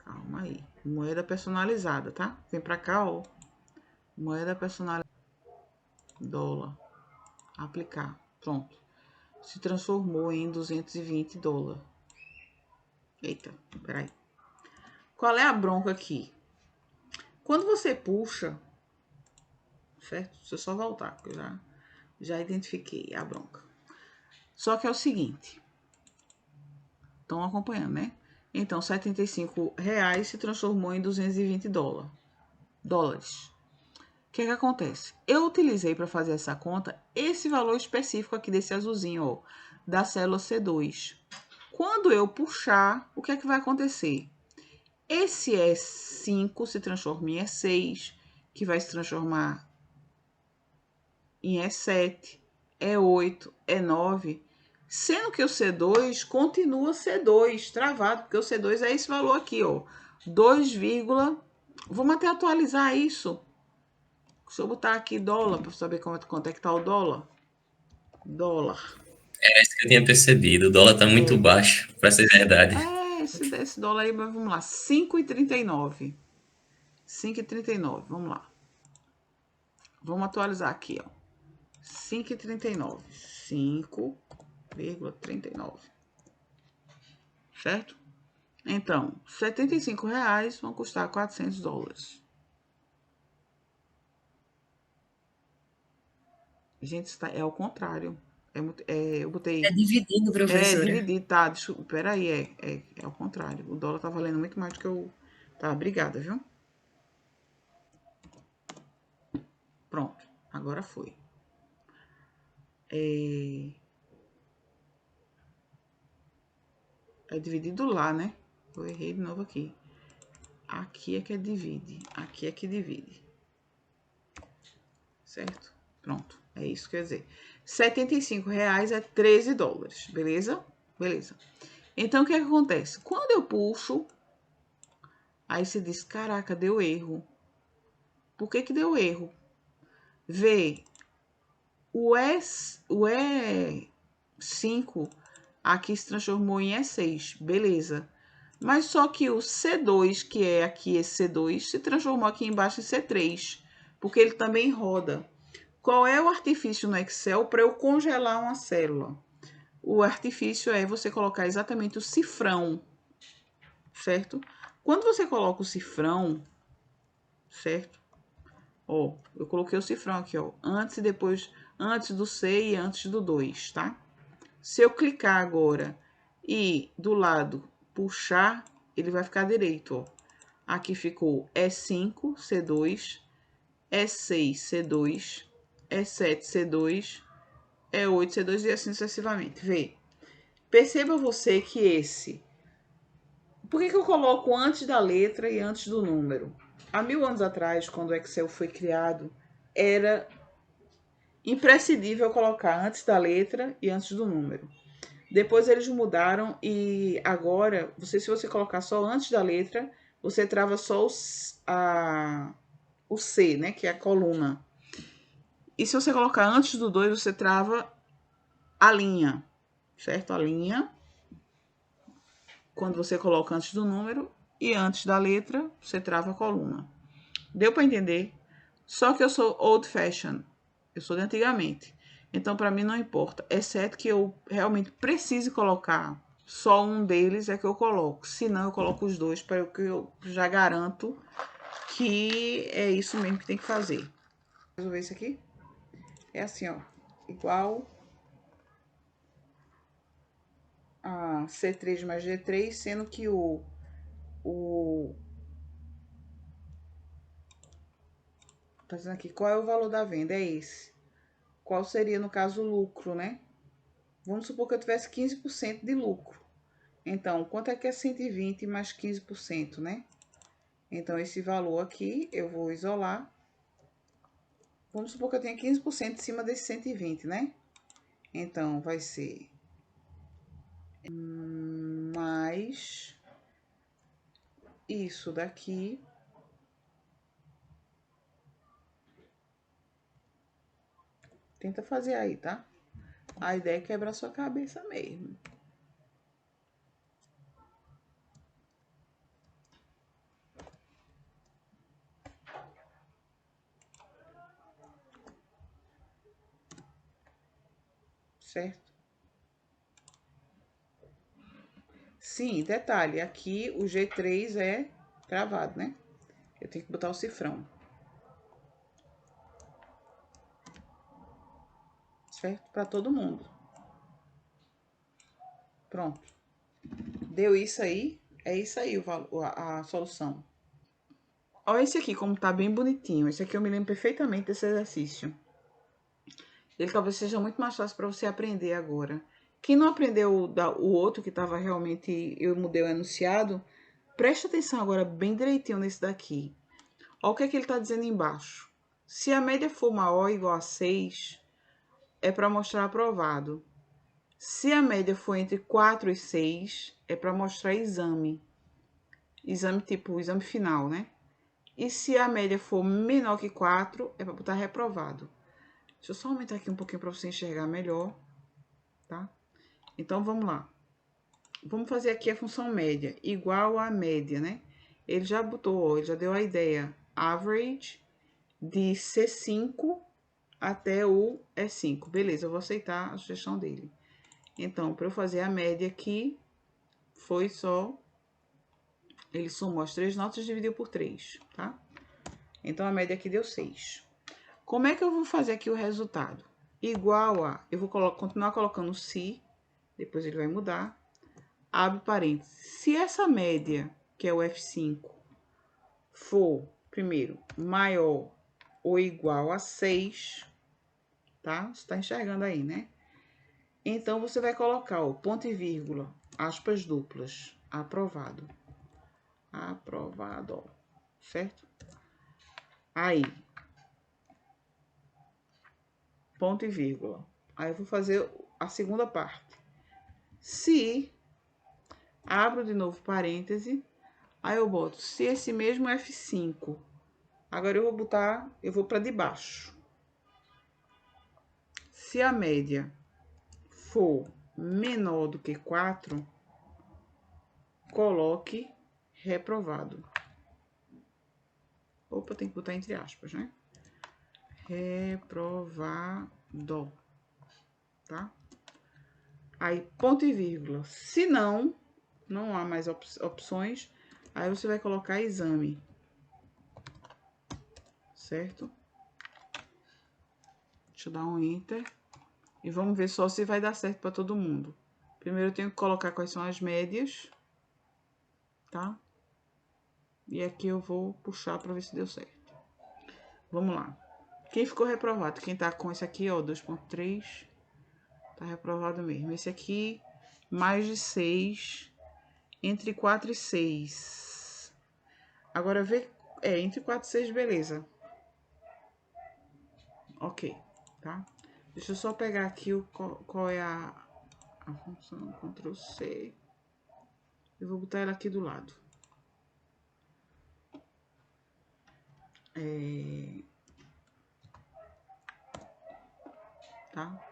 calma aí, moeda personalizada, tá? Vem pra cá, ó, moeda personalizada, dólar. Aplicar. Pronto. Se transformou em 220 dólares. Eita, peraí. Qual é a bronca aqui? Quando você puxa, certo? Deixa eu só voltar, que eu já identifiquei a bronca. Só que é o seguinte. Estão acompanhando, né? Então, R$75 se transformou em 220 dólares. O que acontece? Eu utilizei para fazer essa conta esse valor específico aqui desse azulzinho, ó, da célula C2. Quando eu puxar, o que é que vai acontecer? Esse E5 se transforma em E6, que vai se transformar em E7, E8, E9, sendo que o C2 continua C2, travado, porque o C2 é esse valor aqui, ó, 2, vamos até atualizar isso. Deixa eu botar aqui dólar, para saber quanto é que tá o dólar. Dólar. É isso que eu tinha percebido. O dólar tá muito baixo, pra ser verdade. Esse dólar aí, mas vamos lá, 5,39. 5,39, vamos lá. Vamos atualizar aqui, ó. 5,39. 5,39. Certo? Então, R$75 vão custar 400 dólares. Gente, é ao contrário. Eu botei. É dividindo, É, professora. dividir, tá? Peraí, é ao contrário. O dólar tá valendo muito mais do que eu. Tá, obrigada, viu? Pronto, agora foi. É dividido lá, né? Eu errei de novo aqui. Aqui é que divide. Aqui é que divide. Certo? Pronto. É isso que eu ia dizer. R$75 é 13 dólares. Beleza? Beleza. Então, o que é que acontece? Quando eu puxo, aí você diz, caraca, deu erro. Por que que deu erro? Vê, o E5 aqui se transformou em E6. Beleza. Mas só que o C2, que é aqui esse C2, se transformou aqui embaixo em C3, porque ele também roda. Qual é o artifício no Excel para eu congelar uma célula? O artifício é você colocar exatamente o cifrão, certo? Quando você coloca o cifrão, certo? Ó, eu coloquei o cifrão aqui, ó, antes e depois, antes do C e antes do 2, tá? Se eu clicar agora e do lado puxar, ele vai ficar direito, ó. Aqui ficou E5, C2, E6, C2, E7, C2, E8, C2 e assim sucessivamente. Vê. Perceba você que esse... Por que eu coloco antes da letra e antes do número? Há 1000 anos atrás, quando o Excel foi criado, era imprescindível colocar antes da letra e antes do número. Depois eles mudaram e agora, se você colocar só antes da letra, você trava só o C, né? Que é a coluna. E se você colocar antes do 2, você trava a linha, certo? A linha. Quando você coloca antes do número e antes da letra, você trava a coluna. Deu para entender? Só que eu sou old fashioned. Eu sou de antigamente. Então, para mim, não importa. Exceto que eu realmente precise colocar só um deles é que eu coloco. Se não, eu coloco os dois, para que eu já garanto que é isso mesmo que tem que fazer. Vou resolver isso aqui. É assim, ó. Igual a C3 mais G3, sendo que tá dizendo aqui, qual é o valor da venda? É esse. Qual seria, no caso, o lucro, né? Vamos supor que eu tivesse 15% de lucro. Então, quanto é que é 120 mais 15%, né? Então, esse valor aqui, eu vou isolar. Vamos supor que eu tenha 15% em cima desse 120, né? Então, vai ser mais isso daqui. Tenta fazer aí, tá? A ideia é quebrar sua cabeça mesmo. certo? Sim, detalhe, aqui o G3 é travado, né? Eu tenho que botar o cifrão. Certo? Para todo mundo. Pronto. Deu isso aí, é isso aí a solução. Olha esse aqui, como tá bem bonitinho. Esse aqui eu me lembro perfeitamente desse exercício. Ele talvez seja muito mais fácil para você aprender agora. Quem não aprendeu o outro, que estava realmente, eu mudei o enunciado, preste atenção agora bem direitinho nesse daqui. Olha o que é que ele está dizendo embaixo. Se a média for maior ou igual a 6, é para mostrar aprovado. Se a média for entre 4 e 6, é para mostrar exame. Exame tipo, exame final, né? E se a média for menor que 4, é para botar reprovado. Deixa eu só aumentar aqui um pouquinho para você enxergar melhor, tá? Então, vamos lá. Vamos fazer aqui a função média, igual a média, né? Ele já botou, ele já deu a ideia. Average de C5 até o E5. Beleza, eu vou aceitar a sugestão dele. Então, para eu fazer a média aqui, foi só... Ele somou as 3 notas e dividiu por 3, tá? Então, a média aqui deu 6. Como é que eu vou fazer aqui o resultado? Igual a... Eu vou continuar colocando se, depois ele vai mudar. Abre parênteses. Se essa média, que é o F5, for, primeiro, maior ou igual a 6, tá? Você tá enxergando aí, né? Então, você vai colocar o ponto e vírgula, aspas duplas, aprovado. Aprovado, ó, certo? Aí, ponto e vírgula. Aí, eu vou fazer a segunda parte. Se, abro de novo parêntese, aí eu boto, se esse mesmo F5, agora eu vou botar, eu vou para debaixo. Se a média for menor do que 4, coloque reprovado. Opa, tem que botar entre aspas, né? Reprovado, tá? Aí, ponto e vírgula. Se não há mais opções, aí você vai colocar exame, certo? Deixa eu dar um enter. E vamos ver só se vai dar certo para todo mundo. Primeiro eu tenho que colocar quais são as médias, tá? E aqui eu vou puxar para ver se deu certo. Vamos lá. Quem ficou reprovado? Quem tá com esse aqui, ó, 2.3, tá reprovado mesmo. Esse aqui, mais de 6, entre 4 e 6. Agora, vê, entre 4 e 6, beleza. Ok, tá? Deixa eu só pegar aqui qual é a função, Ctrl C. Eu vou botar ela aqui do lado. Tá?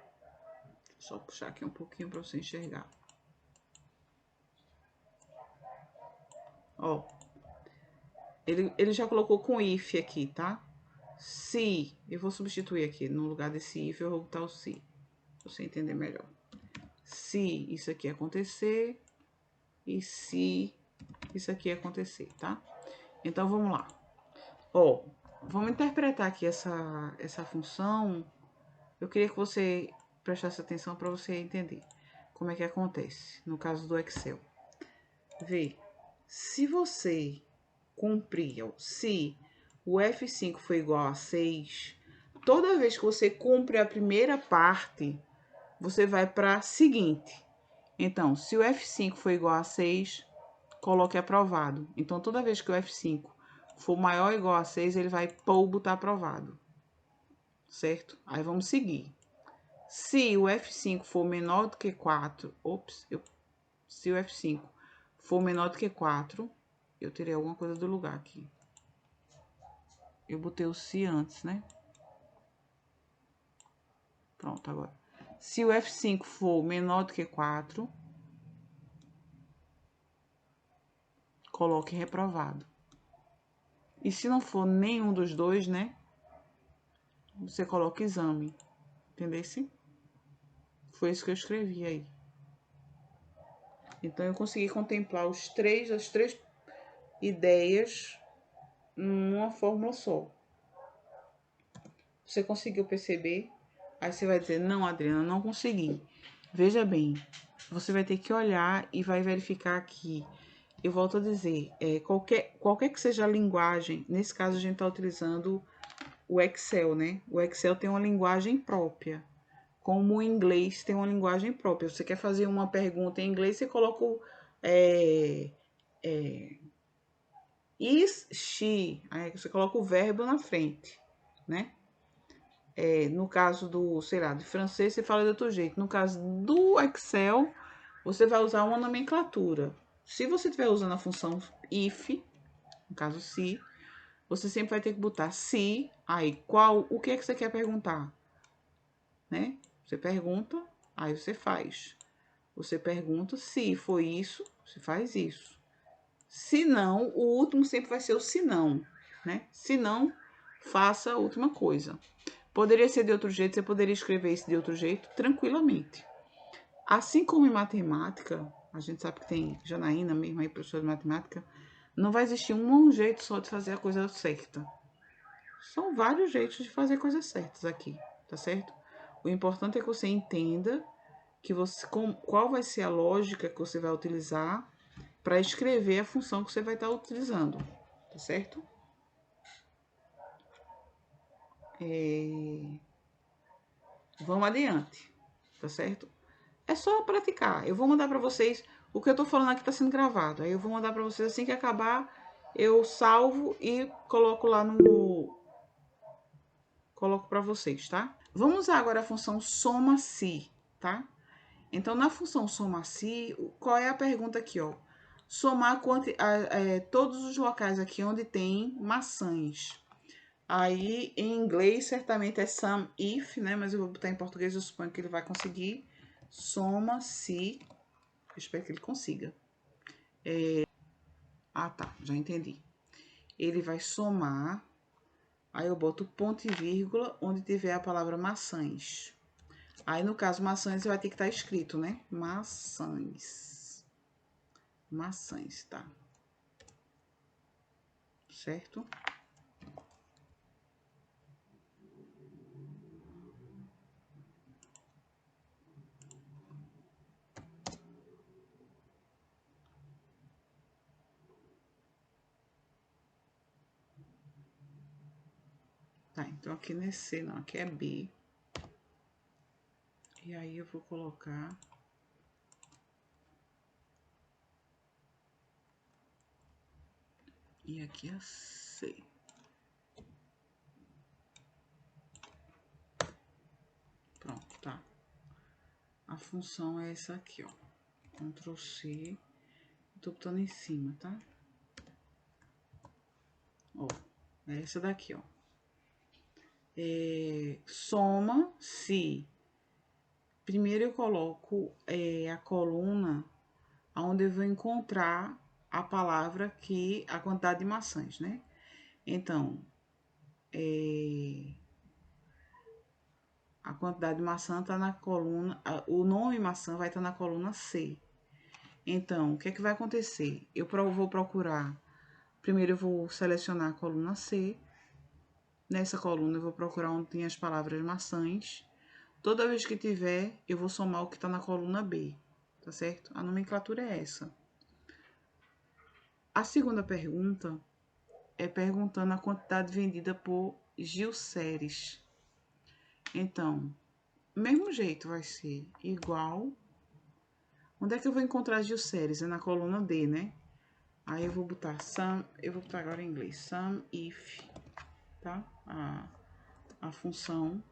Só puxar aqui um pouquinho para você enxergar. Ó, ele já colocou com if aqui, tá? Se, eu vou substituir aqui, no lugar desse if, eu vou botar o se, pra você entender melhor. Se isso aqui acontecer, e se isso aqui acontecer, tá? Então, vamos lá. Ó, vamos interpretar aqui essa função. Eu queria que você prestasse atenção para você entender como é que acontece, no caso do Excel. Vê, se você cumprir, se o F5 for igual a 6, toda vez que você cumpre a primeira parte, você vai para a seguinte. Então, se o F5 for igual a 6, coloque aprovado. Então, toda vez que o F5 for maior ou igual a 6, ele vai botar aprovado. Certo? Aí, vamos seguir. Se o F5 for menor do que 4, se o F5 for menor do que 4, eu terei alguma coisa do lugar aqui. Eu botei o se antes, né? Pronto, agora. Se o F5 for menor do que 4, coloque reprovado. E se não for nenhum dos dois, né? Você coloca exame. Entendeu? Foi isso que eu escrevi aí. Então, eu consegui contemplar as três ideias numa fórmula só. Você conseguiu perceber? Aí você vai dizer, não, Adriana, não consegui. Veja bem, você vai ter que olhar e vai verificar aqui. Eu volto a dizer, qualquer que seja a linguagem, nesse caso a gente está utilizando o Excel, né? O Excel tem uma linguagem própria, como o inglês tem uma linguagem própria. Você quer fazer uma pergunta em inglês, você coloca o is, she, aí você coloca o verbo na frente, né? No caso do, sei lá, de francês, você fala de outro jeito. No caso do Excel, você vai usar uma nomenclatura. Se você estiver usando a função if, no caso se, você sempre vai ter que botar se, aí o que é que você quer perguntar? Né? Você pergunta, aí você faz. Você pergunta se foi isso, você faz isso. Se não, o último sempre vai ser o se não, né? Se não, faça a última coisa. Poderia ser de outro jeito, você poderia escrever isso de outro jeito, tranquilamente. Assim como em matemática, a gente sabe que tem Janaína mesmo aí, professora de matemática, não vai existir um jeito só de fazer a coisa certa. São vários jeitos de fazer coisas certas aqui, tá certo? O importante é que você entenda que qual vai ser a lógica que você vai utilizar para escrever a função que você vai estar utilizando, tá certo? Vamos adiante, tá certo? É só praticar. Eu vou mandar para vocês, o que eu tô falando aqui tá sendo gravado. Aí eu vou mandar para vocês assim que acabar, eu salvo e coloco lá no... Coloco para vocês, tá? Vamos usar agora a função soma-se, tá? Então, na função soma-se, qual é a pergunta aqui, ó? Somar todos os locais aqui onde tem maçãs. Aí, em inglês, certamente é sum if, né? Mas eu vou botar em português, eu suponho que ele vai conseguir. Soma-se. Eu espero que ele consiga. Ah, tá. Já entendi. Ele vai somar. Aí eu boto ponto e vírgula onde tiver a palavra maçãs. Aí, no caso, maçãs vai ter que estar escrito, né? Maçãs. Maçãs, tá? Certo? Tá, então aqui não é C, não. Aqui é B. E aí eu vou colocar... E aqui é C. Pronto, tá? A função é essa aqui, ó. Ctrl C. Tô botando em cima, tá? Ó, é essa daqui, ó. Soma-se. Primeiro eu coloco a coluna onde eu vou encontrar a palavra que... a quantidade de maçãs, né? Então, a quantidade de maçã tá na coluna... o nome maçã vai estar na coluna C. Então, o que é que vai acontecer? Eu vou procurar... Primeiro eu vou selecionar a coluna C. Nessa coluna eu vou procurar onde tem as palavras maçãs. Toda vez que tiver, eu vou somar o que está na coluna B, tá certo? A nomenclatura é essa. A segunda pergunta é perguntando a quantidade vendida por Gilceres. Então, mesmo jeito vai ser igual. Onde é que eu vou encontrar Gilceres? É na coluna D, né? Aí eu vou botar eu vou botar agora em inglês. Sum if, tá? A função.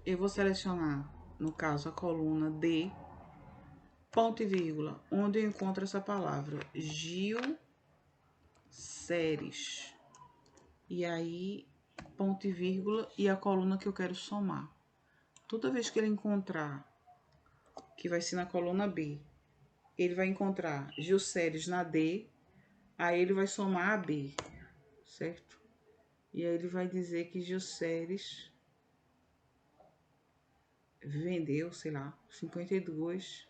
Eu vou selecionar, no caso, a coluna D, ponto e vírgula, onde eu encontro essa palavra, Gilceres. E aí, ponto e vírgula, e a coluna que eu quero somar. Toda vez que ele encontrar, que vai ser na coluna B, ele vai encontrar Gilceres na D, aí ele vai somar a B, certo? E aí ele vai dizer que Gilceres vendeu, sei lá, 52,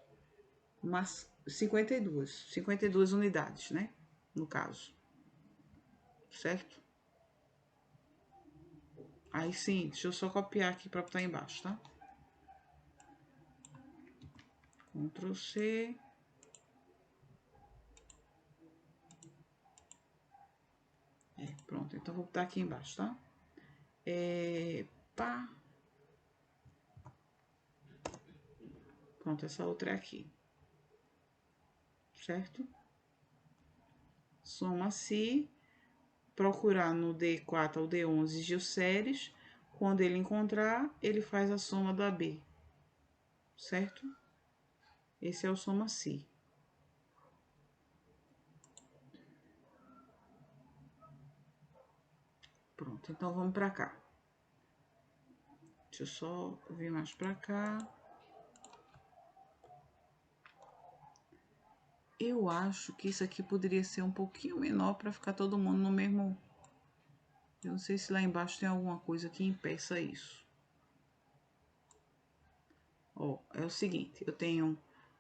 mas 52 unidades, né? No caso, certo? Aí sim, deixa eu só copiar aqui para botar embaixo, tá? Ctrl C. Pronto, então vou botar aqui embaixo, tá? Pá. Pronto, essa outra é aqui. Certo? Soma-se. Procurar no D4 ou D11 geosséries. Quando ele encontrar, ele faz a soma da B. Certo? Esse é o soma-se. Pronto, então vamos para cá. Deixa eu só vir mais para cá. Eu acho que isso aqui poderia ser um pouquinho menor para ficar todo mundo no mesmo... Eu não sei se lá embaixo tem alguma coisa que impeça isso. Ó, é o seguinte, eu tenho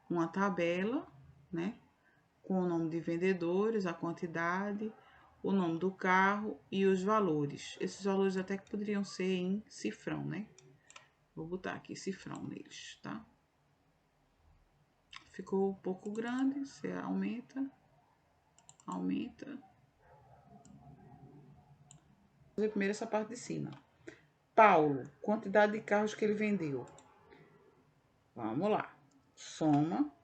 uma tabela, né? Com o nome de vendedores, a quantidade, o nome do carro e os valores. Esses valores até que poderiam ser em cifrão, né? Vou botar aqui cifrão neles, tá? Ficou um pouco grande, você aumenta. Vou fazer primeiro essa parte de cima. Paulo, quantidade de carros que ele vendeu. Vamos lá. Soma.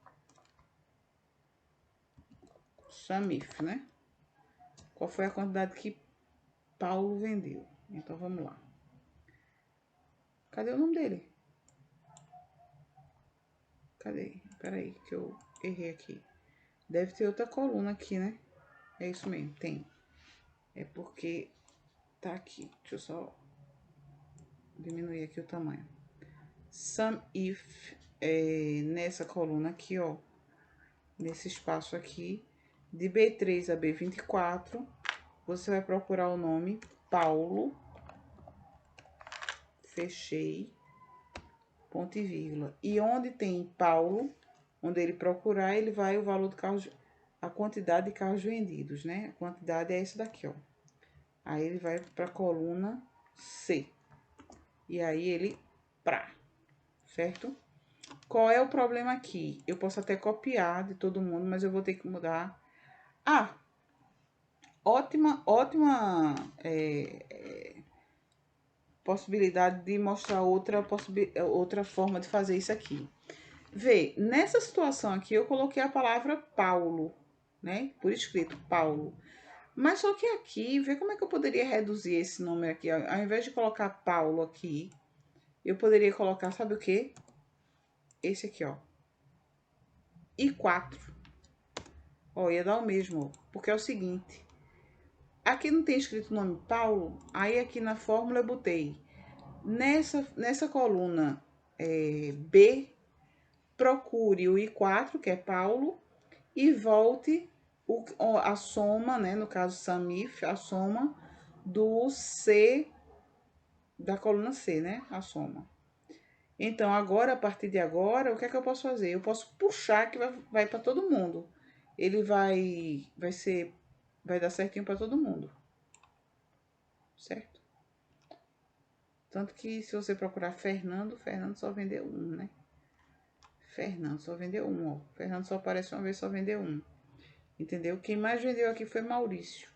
Samif, né? Qual foi a quantidade que Paulo vendeu? Então, vamos lá. Cadê o nome dele? Cadê? Peraí, que eu errei aqui. Deve ter outra coluna aqui, né? É isso mesmo, tem. É porque tá aqui. Deixa eu só diminuir aqui o tamanho. Sum if, nessa coluna aqui, ó. Nesse espaço aqui, de B3 a B24, você vai procurar o nome Paulo. Fechei. Ponto e vírgula. E onde tem Paulo, onde ele procurar, ele vai o valor de carros, a quantidade de carros vendidos, né? A quantidade é essa daqui, ó. Aí ele vai para a coluna C. E aí ele certo? Qual é o problema aqui? Eu posso até copiar de todo mundo, mas eu vou ter que mudar. Ah, ótima possibilidade de mostrar outra forma de fazer isso aqui. Vê, nessa situação aqui eu coloquei a palavra Paulo, né? Por escrito, Paulo. Mas só que aqui, vê como é que eu poderia reduzir esse número aqui. Ao invés de colocar Paulo aqui, eu poderia colocar, sabe o quê? Esse aqui, ó. E 4. Ó, ia dar o mesmo, porque é o seguinte. Aqui não tem escrito o nome Paulo, aí aqui na fórmula eu botei. Nessa coluna B, procure o I4, que é Paulo, e volte a soma, né? No caso, Samif, a soma do C, da coluna C, né? A soma. Então, agora, a partir de agora, o que é que eu posso fazer? Eu posso puxar que vai para todo mundo. Ele vai dar certinho para todo mundo. Certo? Tanto que se você procurar Fernando só vendeu um, né? Fernando só vendeu um, ó. Fernando só aparece uma vez, só vendeu um. Entendeu? Quem mais vendeu aqui foi Maurício.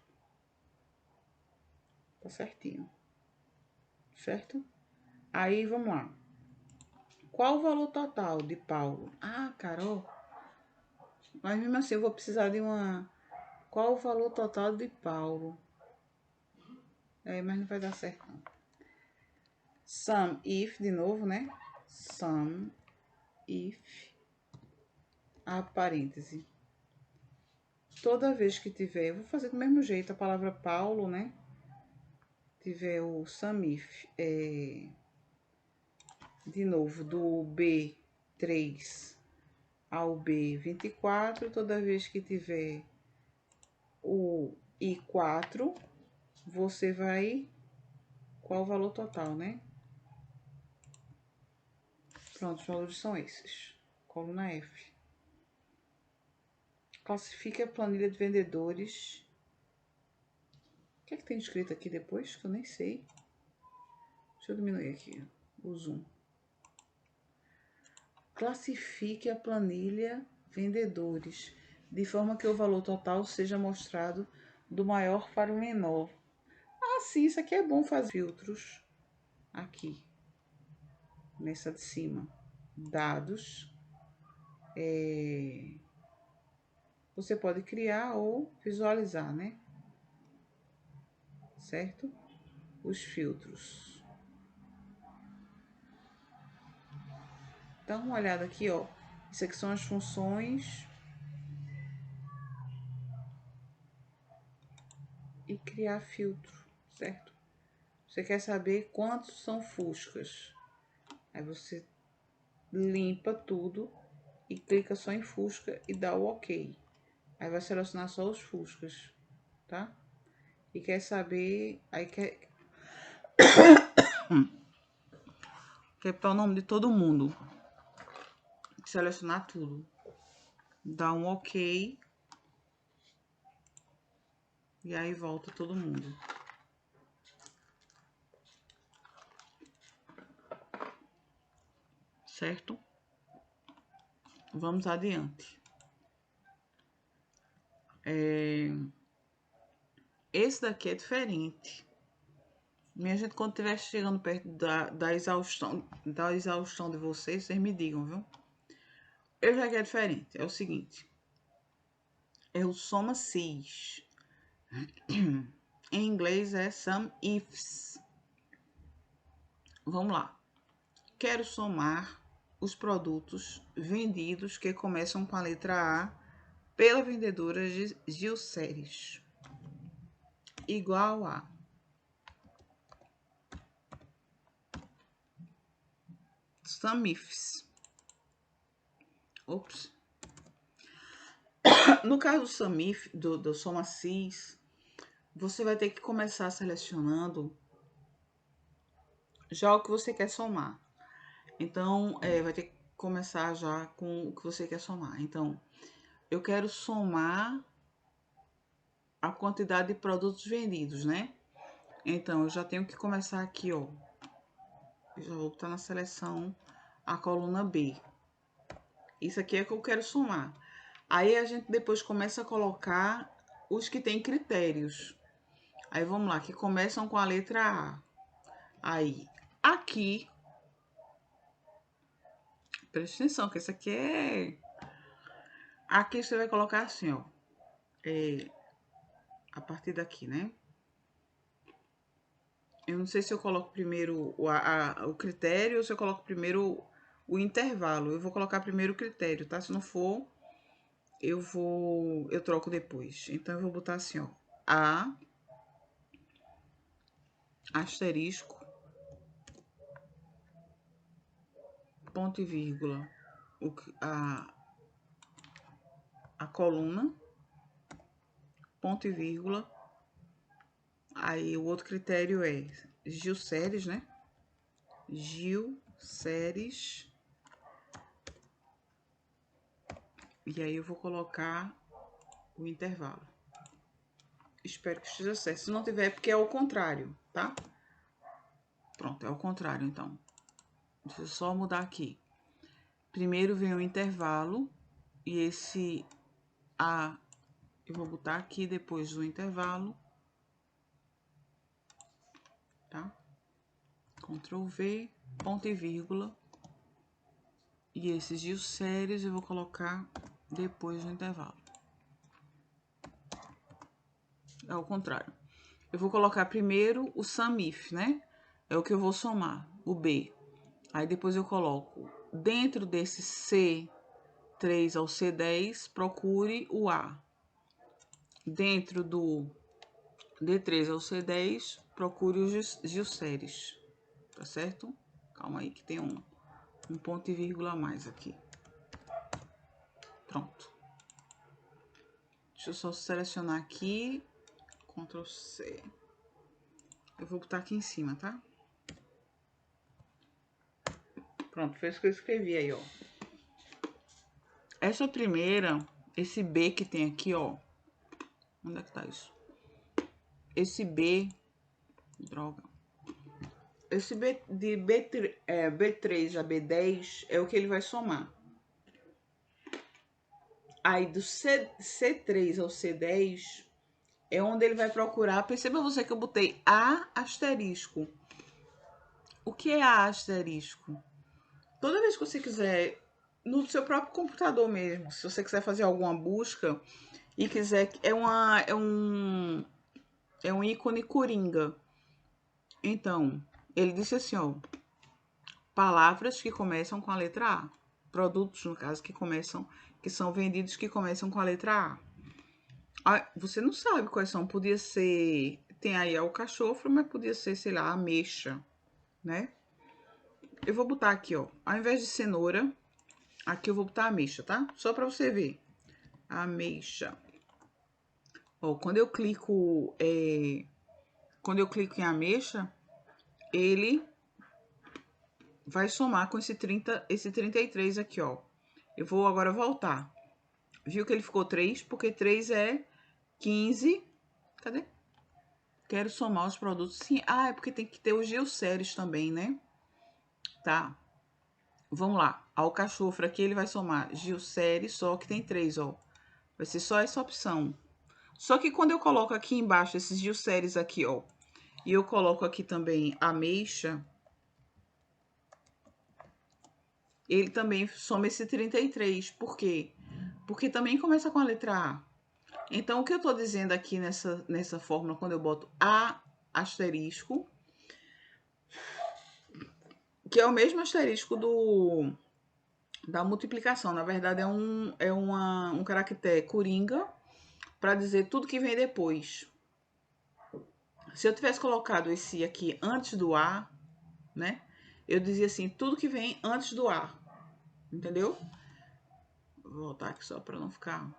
Tá certinho. Certo? Aí, vamos lá. Qual o valor total de Paulo? Ah, Carol. Mas mesmo assim, eu vou precisar de uma... Qual o valor total de Paulo? Mas não vai dar certo, não. Sum if, de novo, né? Sum if, a parêntese. Toda vez que tiver, eu vou fazer do mesmo jeito, a palavra Paulo, né? Tiver o sum if, de novo, do B3 ao B24, toda vez que tiver o I4, você vai... Qual o valor total, né? Pronto, os valores são esses. Coluna F. Classifique a planilha de vendedores. O que é que tem escrito aqui depois? Que eu nem sei. Deixa eu diminuir aqui o zoom. Classifique a planilha vendedores, de forma que o valor total seja mostrado do maior para o menor. Ah, sim, isso aqui é bom fazer filtros. Aqui, nessa de cima. Dados. Você pode criar ou visualizar, né? Certo? Os filtros. Dá uma olhada aqui, ó. Isso aqui são as funções. E criar filtro, certo? Você quer saber quantos são fuscas. Aí você limpa tudo e clica só em fusca e dá o OK. Aí vai selecionar só os fuscas, tá? E quer saber, aí quer botar o nome de todo mundo. Selecionar tudo. Dá um OK. E aí volta todo mundo. Certo? Vamos adiante. Esse daqui é diferente. Minha gente, quando estiver chegando perto da exaustão de vocês me digam, viu? Eu já que é diferente. É o seguinte. É o soma sis. Em inglês é sum ifs. Vamos lá. Quero somar os produtos vendidos que começam com a letra A pela vendedora Gilceres. Igual a sum ifs. Ops. No caso do sum if, do soma sis, você vai ter que começar selecionando já o que você quer somar. Então, vai ter que começar já com o que você quer somar. Então, eu quero somar a quantidade de produtos vendidos, né? Então, eu já tenho que começar aqui, ó. Eu já vou botar na seleção a coluna B. Isso aqui é que eu quero somar. Aí, a gente depois começa a colocar os que tem critérios. Aí, vamos lá, que começam com a letra A. Aí, aqui... Presta atenção, que isso aqui é... Aqui você vai colocar assim, ó. A partir daqui, né? Eu não sei se eu coloco primeiro o critério ou se eu coloco primeiro o intervalo. Eu vou colocar primeiro o critério, tá? Se não for, eu troco depois. Então, eu vou botar assim, ó. A, asterisco, ponto e vírgula, a coluna, ponto e vírgula. Aí, o outro critério é Gilceres, né? Gilceres. E aí, eu vou colocar o intervalo. Espero que esteja certo. Se não tiver, é porque é o contrário, tá? Pronto, é o contrário, então. Deixa eu só mudar aqui. Primeiro vem o intervalo. E esse A eu vou botar aqui depois do intervalo. Tá? Ctrl V, ponto e vírgula. E esses Gilceres eu vou colocar depois do intervalo. É o contrário. Eu vou colocar primeiro o sum if, né? É o que eu vou somar, o B. Aí depois eu coloco dentro desse C3 ao C10, procure o A. Dentro do D3 ao C10, procure os Gilceres. Tá certo? Calma aí que tem um ponto e vírgula a mais aqui. Pronto. Deixa eu só selecionar aqui. Ctrl C. Eu vou botar aqui em cima, tá? Pronto, foi isso que eu escrevi aí, ó. Essa primeira, esse B que tem aqui, ó. Onde é que tá isso? Esse B, droga. Esse B de B3 a B10 é o que ele vai somar. Aí do C3 ao C10 é onde ele vai procurar. Perceba você que eu botei A asterisco. O que é A asterisco? Toda vez que você quiser, no seu próprio computador mesmo, se você quiser fazer alguma busca e quiser, é um ícone coringa. Então, ele disse assim, ó, palavras que começam com a letra A. Produtos, no caso, que são vendidos que começam com a letra A. Ah, você não sabe quais são. Podia ser, tem aí o cachofro, mas podia ser, sei lá, ameixa, né? Eu vou botar aqui, ó, ao invés de cenoura, aqui eu vou botar ameixa, tá? Só pra você ver. Ameixa. Ó, quando eu clico em ameixa, ele vai somar com esse 33 aqui, ó. Eu vou agora voltar. Viu que ele ficou 3? Porque 3 é 15. Cadê? Quero somar os produtos. Sim. Ah, é porque tem que ter os geoséries também, né? Tá. Vamos lá. Ao cachofro aqui ele vai somar geosérie, só que tem 3, ó. Vai ser só essa opção. Só que quando eu coloco aqui embaixo esses geoséries aqui, ó, e eu coloco aqui também ameixa, ele também soma esse 33. Por quê? Porque também começa com a letra A. Então, o que eu tô dizendo aqui nessa fórmula, quando eu boto A asterisco, que é o mesmo asterisco da multiplicação. Na verdade, um caractere coringa para dizer tudo que vem depois. Se eu tivesse colocado esse aqui antes do A, né? Eu dizia assim, tudo que vem antes do A. Entendeu? Vou voltar aqui só para não ficar.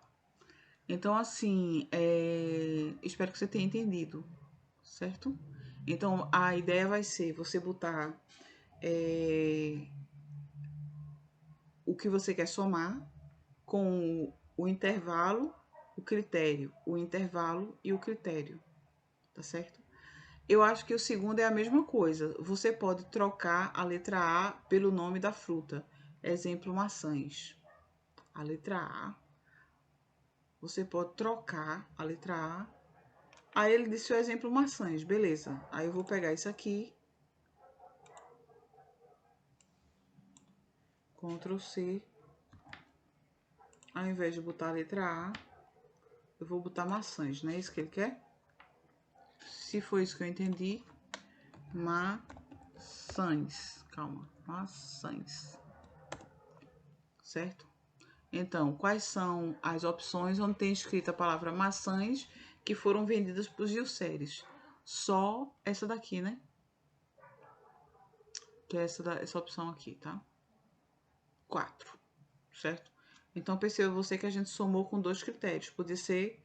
Então, assim, espero que você tenha entendido, certo? Então, a ideia vai ser você botar o que você quer somar com o intervalo, o critério, o intervalo e o critério, tá certo? Eu acho que o segundo é a mesma coisa. Você pode trocar a letra A pelo nome da fruta. Exemplo, maçãs. A letra A. Você pode trocar a letra A. Aí ele disse o exemplo maçãs, beleza. Aí eu vou pegar isso aqui. Ctrl C. Ao invés de botar a letra A, eu vou botar maçãs, não é isso que ele quer? Se foi isso que eu entendi, maçãs. Calma, maçãs. Certo? Então, quais são as opções onde tem escrito a palavra maçãs que foram vendidas por Gilceres? Só essa daqui, né? Que é essa opção aqui, tá? 4, certo? Então, perceba você que a gente somou com 2 critérios. Podia ser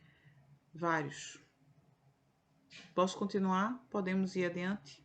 vários. Posso continuar? Podemos ir adiante?